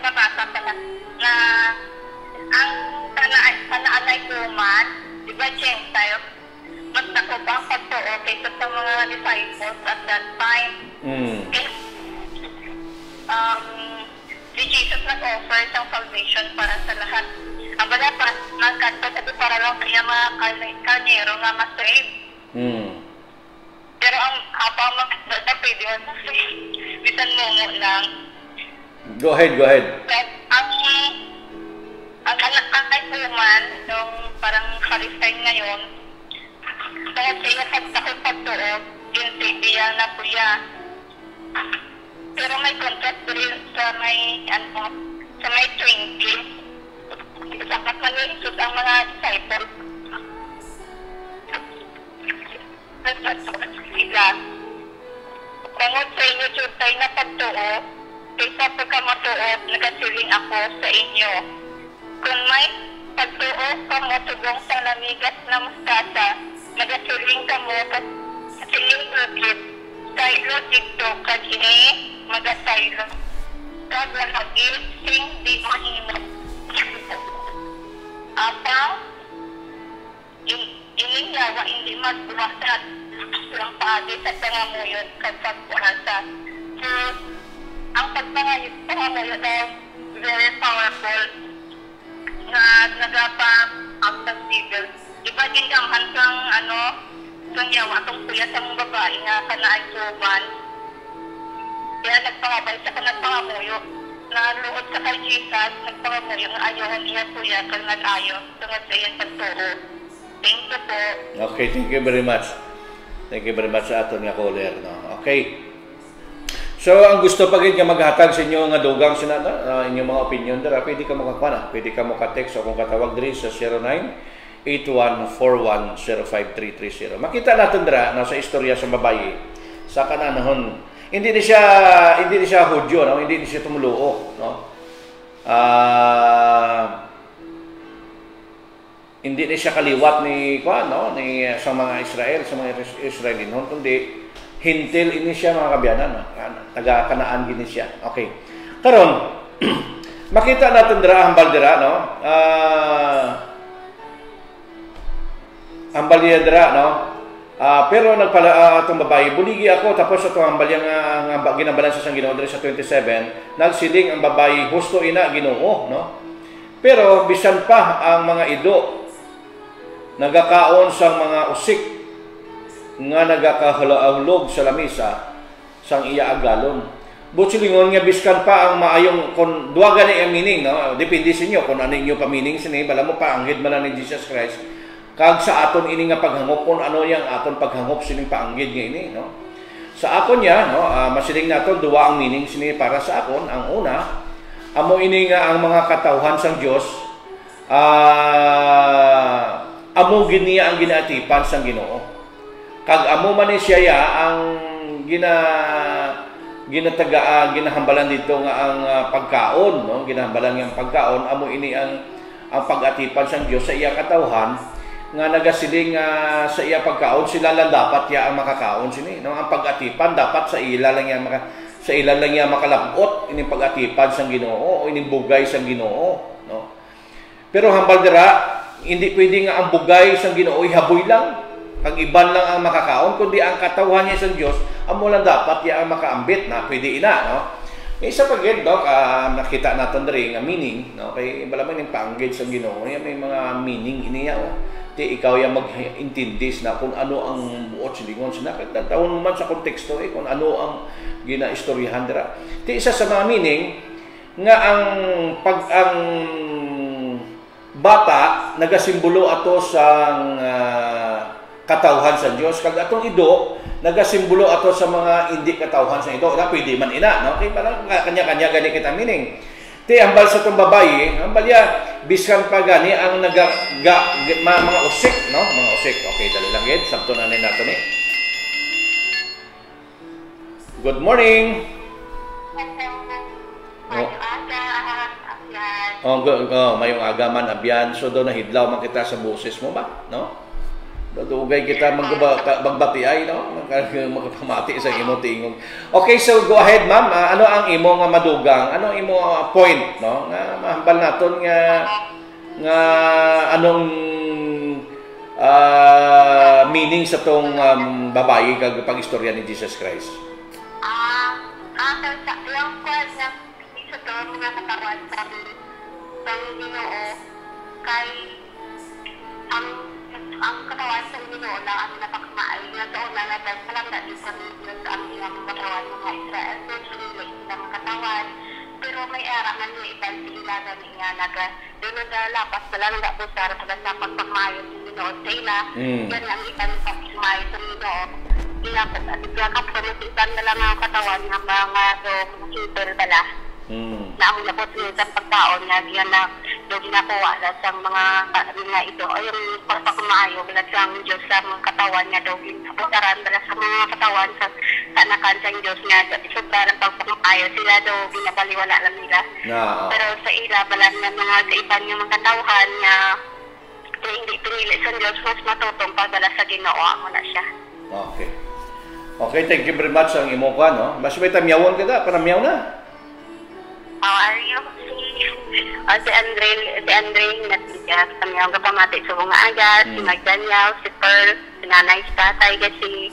nabasa pala na ang kanaalay kuman, di ba, Chen, tayo? Mas nakubang pagtuo kaysa sa mga disciples at that time. Si Jesus nag-offer ng salvation para sa lahat. Ang bala pa, nagkanta sabi para lang kaya mga karnero nga ma-save. Pero ang mga pwede mo ma-save. Bisan mo lang. Go ahead. But ang kuman, nung parang Palestine ngayon, dahil siya pagtakot pagtuo, yung siya na kuya. Pero may contract rin sa may 20. Sapat manisod ang mga disciples. Sila. Tungod sa inyo, tayo na pagtuo, kaysa pagkamatuo, nagasiling ako sa inyo. Kung may pagtuo ka mo tugong sa lamigas na mustasa, nagasiling ka mo sa siling rugit, saylo dito kagini, magasaylo. Kagalagil, sing di mahimot. Apang, ininyawa, hindi magbuwasat. Ang pagi sa pangamuyot, kagpagpuasa. So, ang pagpangayot ay very powerful na nagapa ang pagsigil. Iba din ang hansang sanyawa itong kuya sa mga babae nga kanaay suman. Kaya nagpangabay sa kanagpangamuyo. Naluhod sa kay Jesus, nagpangamuyo nga ayawan iya kuya kag nag-ayo tungod sa iyang pagtuo. Thank you po. Okay, thank you very much. Thank you very much sa aton nga caller, no. Okay. So ang gusto pa gid nga maghatag sa inyo nga dugang sinana, inyong mga opinion dira, pwede ka makakwana, pwede ka maka-text o kung katawag diri sa 098141053330. Makita natin dira sa istorya sa babae sa kananahon. Hindi ni siya Hudyo, no? Hindi ni siya tumuluo, no? Hindi ni siya kaliwat ni sa mga Israelin, kundi hintil ini siya mga kabyanan, taga Kanaan gini siya. Okay. Karon makita natin dira hambal dira, no? Hambal dira, no? Pero itong babae, buligi ako, tapos itong hambal nga ginabalan sa Ginoo diri sa 27, nagsiling ang babae, husto ina Ginoo, no? Pero bisan pa ang mga ido nagakaon sa mga usik nga nagakahulog sa lamisa sang iya agalon. Butsulingon nga biskan pa ang maayong kon duwa gani ang meaning, no? Depende sa inyo kung ano inyo pa meaning sini, bala mo pa anggid man ni Jesus Christ. Kag sa aton ini nga paghangop kon ano yang aton paghangop sining paanggid nga ini, no? Sa akon ya, no, masiling naton duwa ang meaning sini para sa akon. Ang una, amo ini nga ang mga katawhan sang Dios, amo gid niya ang ginaatipan sang Ginoo. kag amo man ni siya ang ginahambalan dito nga ang pagkaon, no? Ginahambalan nga ang pagkaon, amo ini ang pag-atipan sang Dios sa iya katawhan nga nagasiling sa iya pagkaon, sila lang dapat ya ang makakaon sini, no? Ang pag-atipan dapat sa ila lang ya makalabot ini pag-atipan sang Ginoo o ini bugay sang Ginoo, no? Pero hambal dira, hindi pwede nga ang bugay sang Ginoo ihaboy lang. Kag iban lang ang makakaon, kundi ang katawhan niya sa Dios, amo lang dapat ya ang makaambit na pwede ina, no? Isa pa gid dok, nakita naton diri nga meaning, no? Kay balaman yung pa-engage sa Ginoo, may mga meaning iniya, oh. Ti ikaw ya mag-intindis na kung ano ang buot silingon sina, kag tawon man sa konteksto kung ano ang ginaistoryahan dira. Ti isa sa mga meaning nga ang bata nagasimbolo ato sang katawhan sa Dios, kag atong ido nagasimbolo ato sa mga hindi katawhan sa ito. Na pwede man ina, no? Kay parang kanya-kanya gani kita meaning. Ti ambal sa tong babayi, ambal ya biskan pa gani ang mga usik, no? Mga usik. Okay, dali lang gid, sabto na nato ni. Good morning. Mayong aga man abyan. So do nahidlaw man kita sa boses mo ba, no? Dugay kita magbatiay, no? Magpamati sa imo tingog. Okay, so go ahead, ma'am. Ano ang imo nga madugang? Ano ang imo point, no? Nga mahambal naton nga anong meaning sa tong babae kag pag-istorya ni Jesus Christ? Yung kwad na sa to mga katawan sa Ginoo kay ang katawan sa Ginoo na ang napakamaay na doon na nagsalanda din sa Diyos ang ilang katawan ng mga Israel. So, sulit ng katawan. Pero may era nga nyo ibang sila na niya doon naglapas na lang nagabusar sa pagpagmayo sa Ginoo sa ila. Yan ang ibang pagpagmayo sa Ginoo. Iyakap sa masitan na lang ang katawan ng mga super bala. Na ang labot sa pagkaon na diyan na doon ginakuha na sa mga ito ay yung pagpapamayo bilang sa Diyos sa mga katawan niya doon pagkaran bala sa mga katawan sa anakan sa Diyos niya at sobrang pagpapamayo sila doon binabaliwala lang nila. Pero sa ila bala na mga sa ibang yung mga katawhan na hindi pinili sa Diyos mas matutong pagdala sa Ginoo mo na siya. Okay. Okay, thank you very much ang imo ka, no? Mas may tamyawon ka da, para miyaw na. Are you si Andre nagsiya kami ang kapamati sa mga agat, si Magdaniel, si Pearl, si Nanay Tatay, si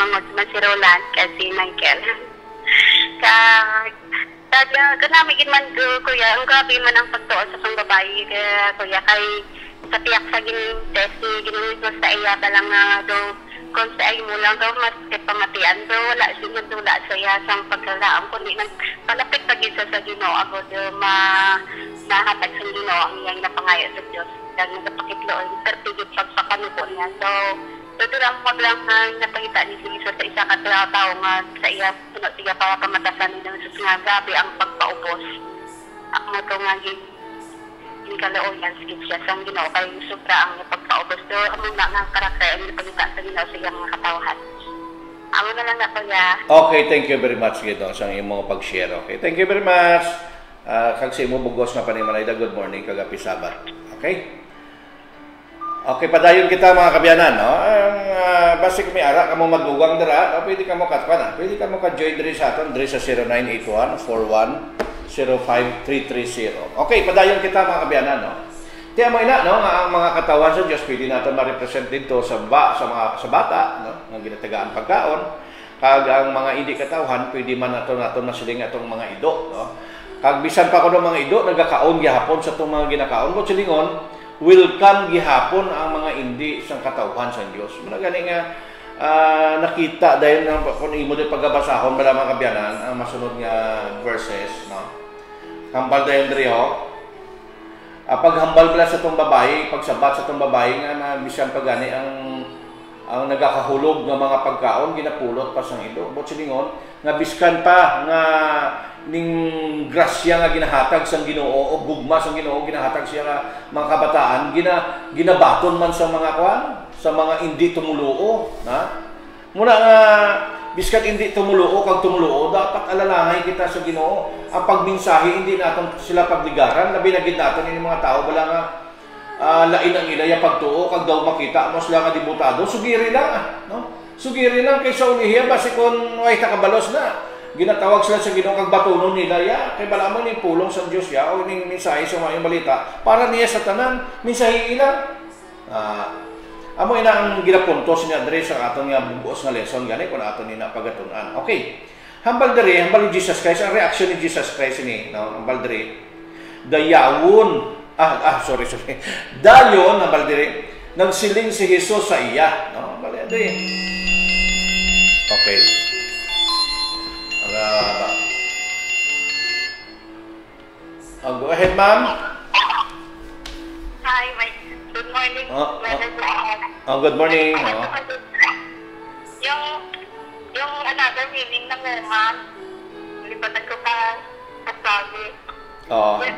Mangod si Roland, si Michael. Kanamigin man kuya, ang grabe man ang pagtuon sa isang babae, kuya, kay sa tiyak sa test ni ginunod sa iya talang kung sa ay mo lang daw mas pamatian daw wala siya dula sa iya sang pagkalaang kundi nagpalapit pag-isa sa Ginoo agad nahatag sa Ginoo ang iyang napangayo sa Diyos dahil nagpakitloon pertigit pagpakanuko niya so lang maglang napangita ni Jesus sa isa katao nga sa iya sunod siya para pamatasan ng Jesus nga gabi ang pagpaubos mo to nga kalooyan siya sa Ginoo kay sobra ang pagkaubos do amo na ng karakter ang pagkita sa Ginoo sa iyang mga katawhan. Amo na lang na kuya. Okay, thank you very much gid sa imong pag-share. Okay, thank you very much. Kag sa imong bugos nga panimalay good morning kag happy Sabat. Okay? Okay, padayon kita mga kabyanan, no? Basi kami ara kamo magugang dira, no? Pwede ka mo katpan, pwede ka mo ka-join diri sa aton diri sa 0981 41 05330. Okay, padayon kita mga kabyanan, no? Tiyan mo ina, no? Ang mga katawan sa Diyos, pwede natin ma-represent dito sa bata, no? Ang ginatagaan pagkaon. Kag ang mga hindi katawan, pwede man natin masiling atong mga ido, no? Kag bisan pa ko ng mga ido, nagkakaon gihapon sa itong mga ginakaon mo, silingon, welcome gihapon ang mga hindi sang katawan sa Diyos. Muna gani nga, nakita dahil kung imo din paggabasahon bala mga kabyanan ang masunod nga verses, no? Hambal dahil diriho paghambal bala sa itong babae, pagsabat sa itong babae nga na bisan pagani ang nagakahulog ng mga pagkaon ginapulot pa sang ito but silingon nga biskan pa nga ning grasya nga ginahatag sang Ginoo o gugma sang Ginoo ginahatag siya nga mga kabataan ginabaton man sa mga kwan sa mga hindi tumuluo, na muna nga biskat hindi tumuluo kag tumuluo, dapat alalangay kita sa Ginoo. Ang pagminsahe hindi naton sila pagligaran, labi na gid naton ini mga tao wala nga lain ang ilaya pagtuo kag daw makita mo sila nga dibutado, sugiri lang, no? Sugiri lang kaysa ulihiya basi kon way takabalos na. Ginatawag sila sa Ginoo kag batunon nila ya, kay bala mo ning pulong sa Dios ya o ning mensahe sa mga balita para niya sa tanan, mensahe ila. Amo ina ang ginapuntos niya diri sa aton nga buos nga lesson gani kun aton ni napagatunan. Okay. Hambal diri, hambal ni Jesus Christ, ang reaksyon ni Jesus Christ ni, no, hambal diri. Dayawon, sorry. Dayon hambal diri, nagsiling si Jesus sa iya, no, hambal diri. Okay. Go ahead, ma'am. Hi, good morning. Good morning. Yung another meaning ng woman, lipatan ko ka sabi.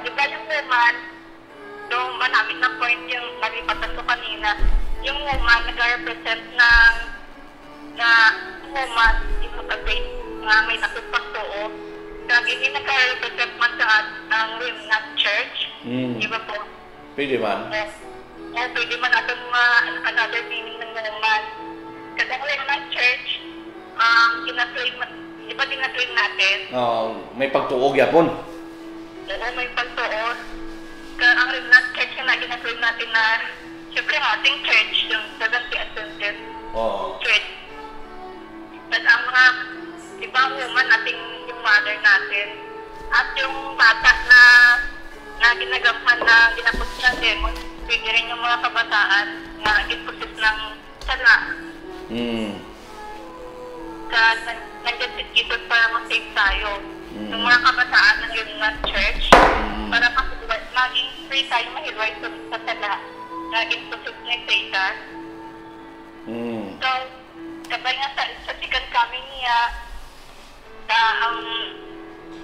Di ba yung woman, yung manamit na point yung nalipatan ko kanina, yung woman nag-represent ng na woman, ipatagay nga may nakipagtuo. Kaya hindi nag-represent man sa ang Remnant Church. Di ba po? Pwede man. Pwede man atong another meaning ng woman. Kasi ang Remnant Church, di ba dinatwin natin? May pagtuog yapon. Oo, may pagtuog. Kaya ang Remnant Church na ginatwin natin na, siyempre ang ating church, yung Seventh-day Adventist Church. At ang mga ibang woman nating yung mother natin. At yung bata na ginagampahan na ginapos ng demon, pwede rin yung mga kabataan na ginapos ng sala. Kaya nandiyan si Jesus para mag-save tayo. Yung mga kabataan ng Remnant Church, para maging free tayo mahilway sa sala na ginapos ni Satan. So, sabay nga sa second coming niya, ang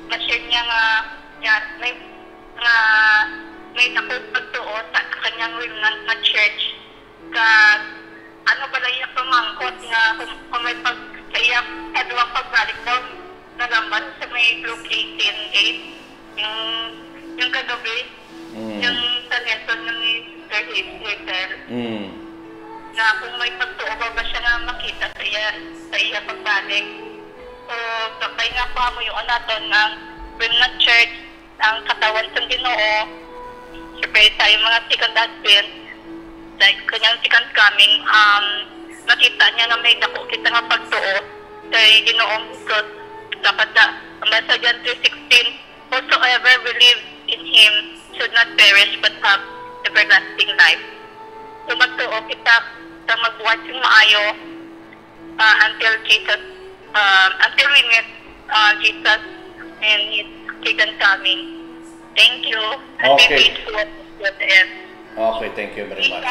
na-share niya nga may nakupagtuo sa kanyang Remnant na church. Ano ba lang yung pamangkot nga kung may sa iyang kaduwang pagbalik daw nagamban sa may Luke 18:8 yung kagabi, yung sa lesson ng Sister Hazel. Na kung may pagtuo ba siya nga makita sa iya pagbalik. So, kapay nga po mo yung natin ng Remnant Church, ang katawan sa Ginoo, siyempre tayo mga second advent, like kanyang second coming, nakita niya na may dako kita nga pagtuo kay Ginoong God. Dapat na, ang basa dyan 3:16, whosoever believes in Him should not perish but have everlasting life. So, magtuo kita sa magbuhat yung maayo until we meet Jesus and His second coming. Thank you. And be faithful to the end. Okay, thank you very much.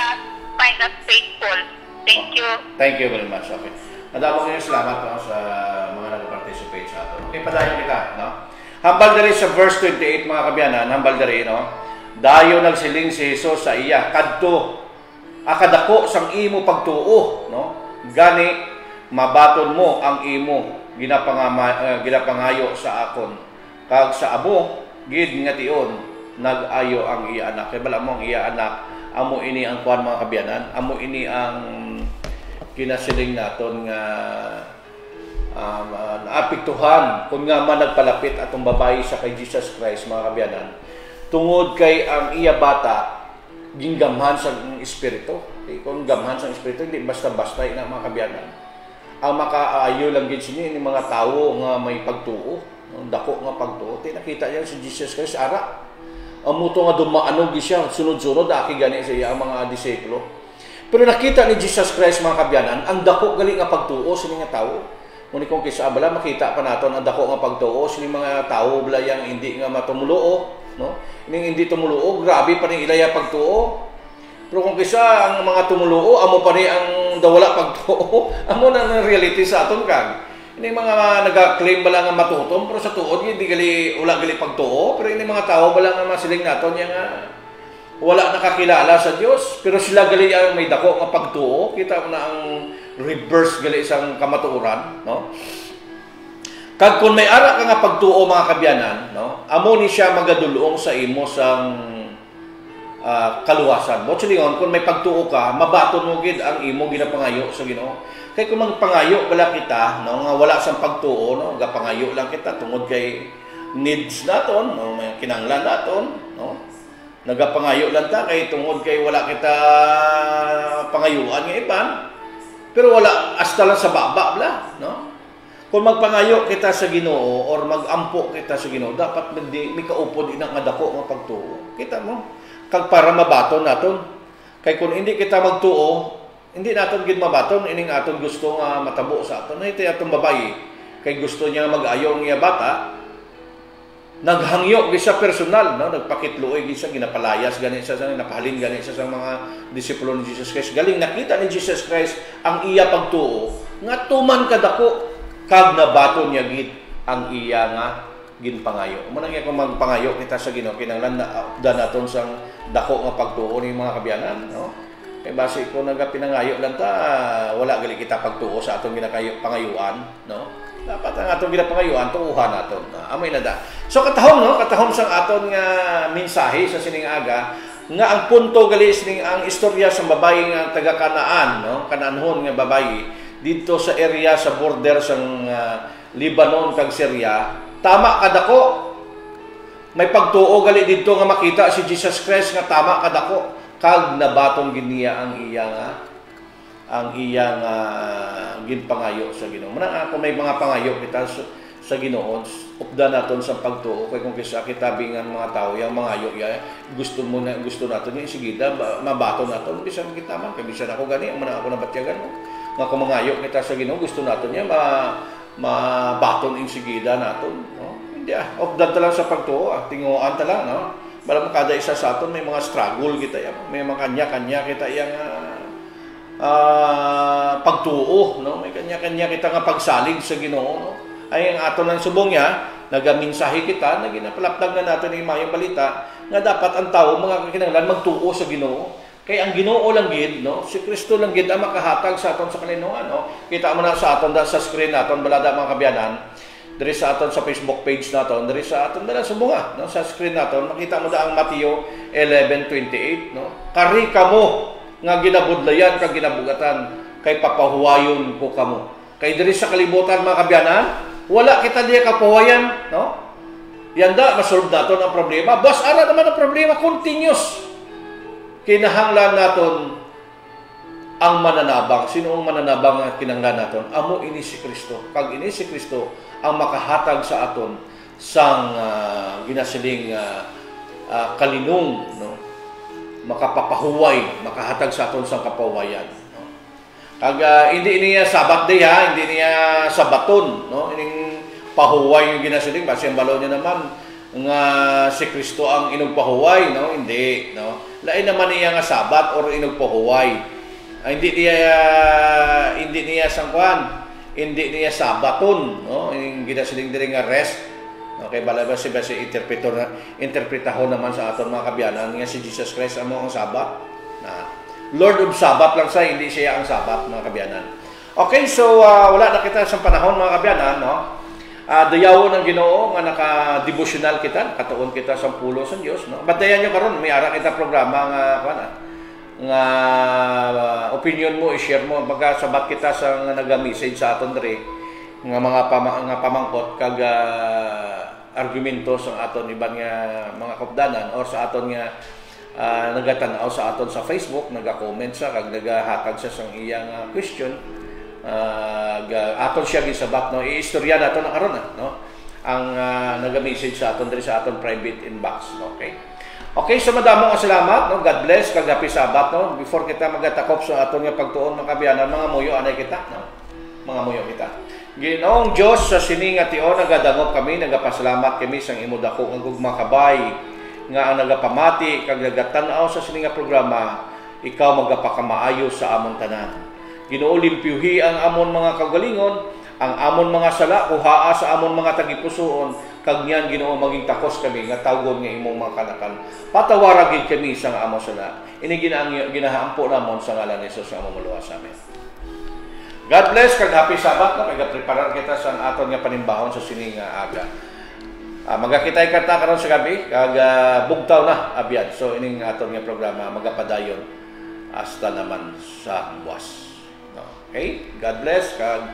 Find us faithful. Thank you. Thank you very much. Okay. Nadamo kayo salamat no, sa mga nag-participate sa ato. Okay, padayon kita, no? Hambal diri sa verse 28 mga kabyanan, hambal diri, no? Dayo nagsiling si Jesus sa iya kadto akadako sang imo pagtuo, no? Gani mabaton mo ang imo ginapangayo sa akon. Kag sa amo gid nga tion nag-ayo ang iya anak. Kay bala mo ang iya anak, amo ini ang kuan mga kabyanan, amo ini ang kinasiling naton nga naapektuhan kung nga man nagpalapit atong babayi sa kay Jesus Christ mga kabyanan. Tungod kay ang iya bata ginggamhan sa espiritu. Kung gamhan sa espiritu, hindi basta-basta ina mga kabyanan. Ang makaayo lang gid sini ni mga tawo nga may pagtuo, ang dako nga pagtuo. Nakita niya si Jesus Christ ara. Ang muto nga dumaanog siya, sunod-sunod aki gani sa iya ang mga disipulo. Pero nakita ni Jesus Christ mga kabyanan, ang dako gali nga pagtuo sa mga tawo. Muni kung kisa bala makita pa naton ang dako nga pagtuo sa mga tawo bala yang hindi nga matumuluo, no? Ning hindi tumuluo, grabe pa ning ilaya pagtuo. Pero kung kisa ang mga tumuluo, amo pa rin ang dawala pagtuo, amo na ng reality sa aton kag. Ini mga nag-claim bala nga matutom, pero sa tuod hindi gali ula gali pagtuo, pero ini mga tao bala nga masiling naton yang wala nakakilala sa Dios, pero sila gali ang may dako nga pagtuo. Kita mo na ang reverse gali isang kamatuoran, no? Kag kung may ara ka nga pagtuo mga kabyanan, no? Amo ni siya magadulong sa imo sang kaluwasan. Mo silingon kung may pagtuo ka, mabaton mo gid ang imo ginapangayo sa Ginoo. Kay kung magpangayo bala kita, no, nga wala sang pagtuo, no, gapangayo lang kita tungod kay needs naton, no, may kinahanglan naton, no. Nagapangayo lang ta kay tungod kay wala kita pangayuan nga iban. Pero wala hasta lang sa baba bala, no. Kung magpangayo kita sa Ginoo or magampo kita sa Ginoo, dapat may kaupod inang nga dako nga pagtuo. Kita mo? Kag para mabaton naton. Kay kung hindi kita magtuo, hindi naton gid mabaton ining aton gusto nga matabo sa aton. Ito atong babayi kay gusto niya mag-ayo niya bata. Naghangyo gid sa personal, no? Nagpakitluoy gid sa ginapalayas gani sa napahalin gani sa mga disipulo ni Jesus Christ. Galing nakita ni Jesus Christ ang iya pagtuo nga tuman kadako kag nabaton niya gid ang iya nga ginpangayo. Mo nang kung magpangayo kita sa Ginoo kinahanglan na naton sang dako nga pagtuo ni mga kabyanan, no? Kay base ko nagapinangayo lang ta, wala gali kita pagtuo sa atong pangayuan, no? Dapat ang atong ginapangayuan tuuhan naton. Amay na da. So katahom, no? Katahom sang aton nga mensahe sa sining aga nga ang punto gali sining ang istorya sa babayi nga taga Kanaan, no? Kanaanhon nga babayi dito sa area sa border sang Lebanon kag Syria. Tama kadako. May pagtuo gali dito nga makita si Jesus Christ nga tama kadako kag nabaton gid niya ang iyang ginpangayo sa Ginoo. Muna ako may mga pangayo kita sa Ginoo, upda naton sa pagtuo kay kung kisa kita bingan mga tao yang mangayo ya gusto naton yung sigida mabaton naton bisan kita man kay bisan ako gani man ako nabatyagan mo nga kung mangayo kita sa Ginoo gusto naton niya mabaton ing sigida naton, no? Hindi upda ta lang sa pagtuo, tinguan ta lang, no? Balang kada isa sa aton may mga struggle kita yan, may mga kanya-kanya kita yang pagtuo, no? May kanya-kanya kita nga pagsalig sa Ginoo, no? Ay ang aton ang subong niya, nagaminsahe kita, naginapalapdag na natin yung mayong balita nga dapat ang tao mga kinahanglan magtuo sa Ginoo. Kay ang Ginoo lang gid, no? Si Kristo lang gid ang makahatag sa aton sa kalinuan, no? Kita mo na sa aton sa screen naton balada mga kabyanan. Diri sa aton sa Facebook page naton, diri sa aton dala subunga, no? Sa screen naton makita mo da ang Mateo 11:28, no? Kari kamo nga ginabudlayan kag ginabugatan kay papahuwayon ko kamo. Kay diri sa kalibutan mga kabyanan, wala kita diya kapahuwayan, no? Yanda masolve naton ang problema. Bas ara naman ang problema continuous. Kinahanglan naton ang mananabang. Sino ang mananabang nga kinahanglan naton? Amo ini si Kristo. Pag ini si Kristo ang makahatag sa aton sang ginasiling kalinung, no? Makapapahuway, makahatag sa aton sang kapahuwayan, no? Kag hindi niya sabat day ha, hindi niya sabaton, no? Ining pahuway yung ginasiling base ang balaw niya naman nga si Kristo ang inugpahuway, no? Hindi, no? Lain naman niya nga sabat or inugpahuway. Hindi niya sangkuan, hindi niya sabaton, no? Yung ginasiling diri nga rest. Okay, balaba si interpretahon naman sa aton mga kabyanan nga si Jesus Christ amo ang sabat. Na Lord of Sabbath lang siya, hindi siya ang sabat mga kabyanan. Okay, so wala na kita sa panahon mga kabyanan, no? Dayawon ng Ginoo nga naka-devotional kita, katuon kita sa pulo sa Dios, no? Batayan niyo karon may ara kita programa nga opinion mo i-share mo baga sabat kita sa naga-message sa aton diri nga mga pamangkot kag argumento sa aton iban nga mga kopdanan or sa aton nga nagatan-aw sa aton sa Facebook, naga-comment sa kag nagahatag sa sang iyang question. Aton siya gisabat, no? Iistorya nato na karon, no? Ang naga-message sa aton diri sa aton private inbox, okay? Okay, so madamo nga salamat, no? God bless kag happy Sabbath, no? Before kita magatakop sa aton nga pagtuon mga kabyanan, mga muyo anay kita, no? Mga muyo kita. Ginoong Dios sa sini nga tio nagadangop kami, nagapasalamat kami sang imo dako nga gugma kabay nga ang nagapamati kag nagatan-aw sa sini nga programa, ikaw magapakamaayo sa amon tanan. Ginoo limpyuhi ang amon mga kagalingon, ang amon mga sala kuhaa sa amon mga tagipusoon kag niyan Ginoo maging takos kami nga tawgon nga imong mga kanakan. Patawarag gid kami sa amo sala. Ini ginahampo namon sa ngalan ni Jesus nga mamuluwas sa amin. God bless kag happy Sabbath na kag-preparar kita sa aton nga panimbahon sa sining nga aga. Magakitay karta karon sa gabi kag bugtaw na abyan. So ining aton nga programa magapadayon hasta naman sa buwas. Okay? God bless kag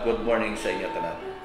good morning sa inyo tanan.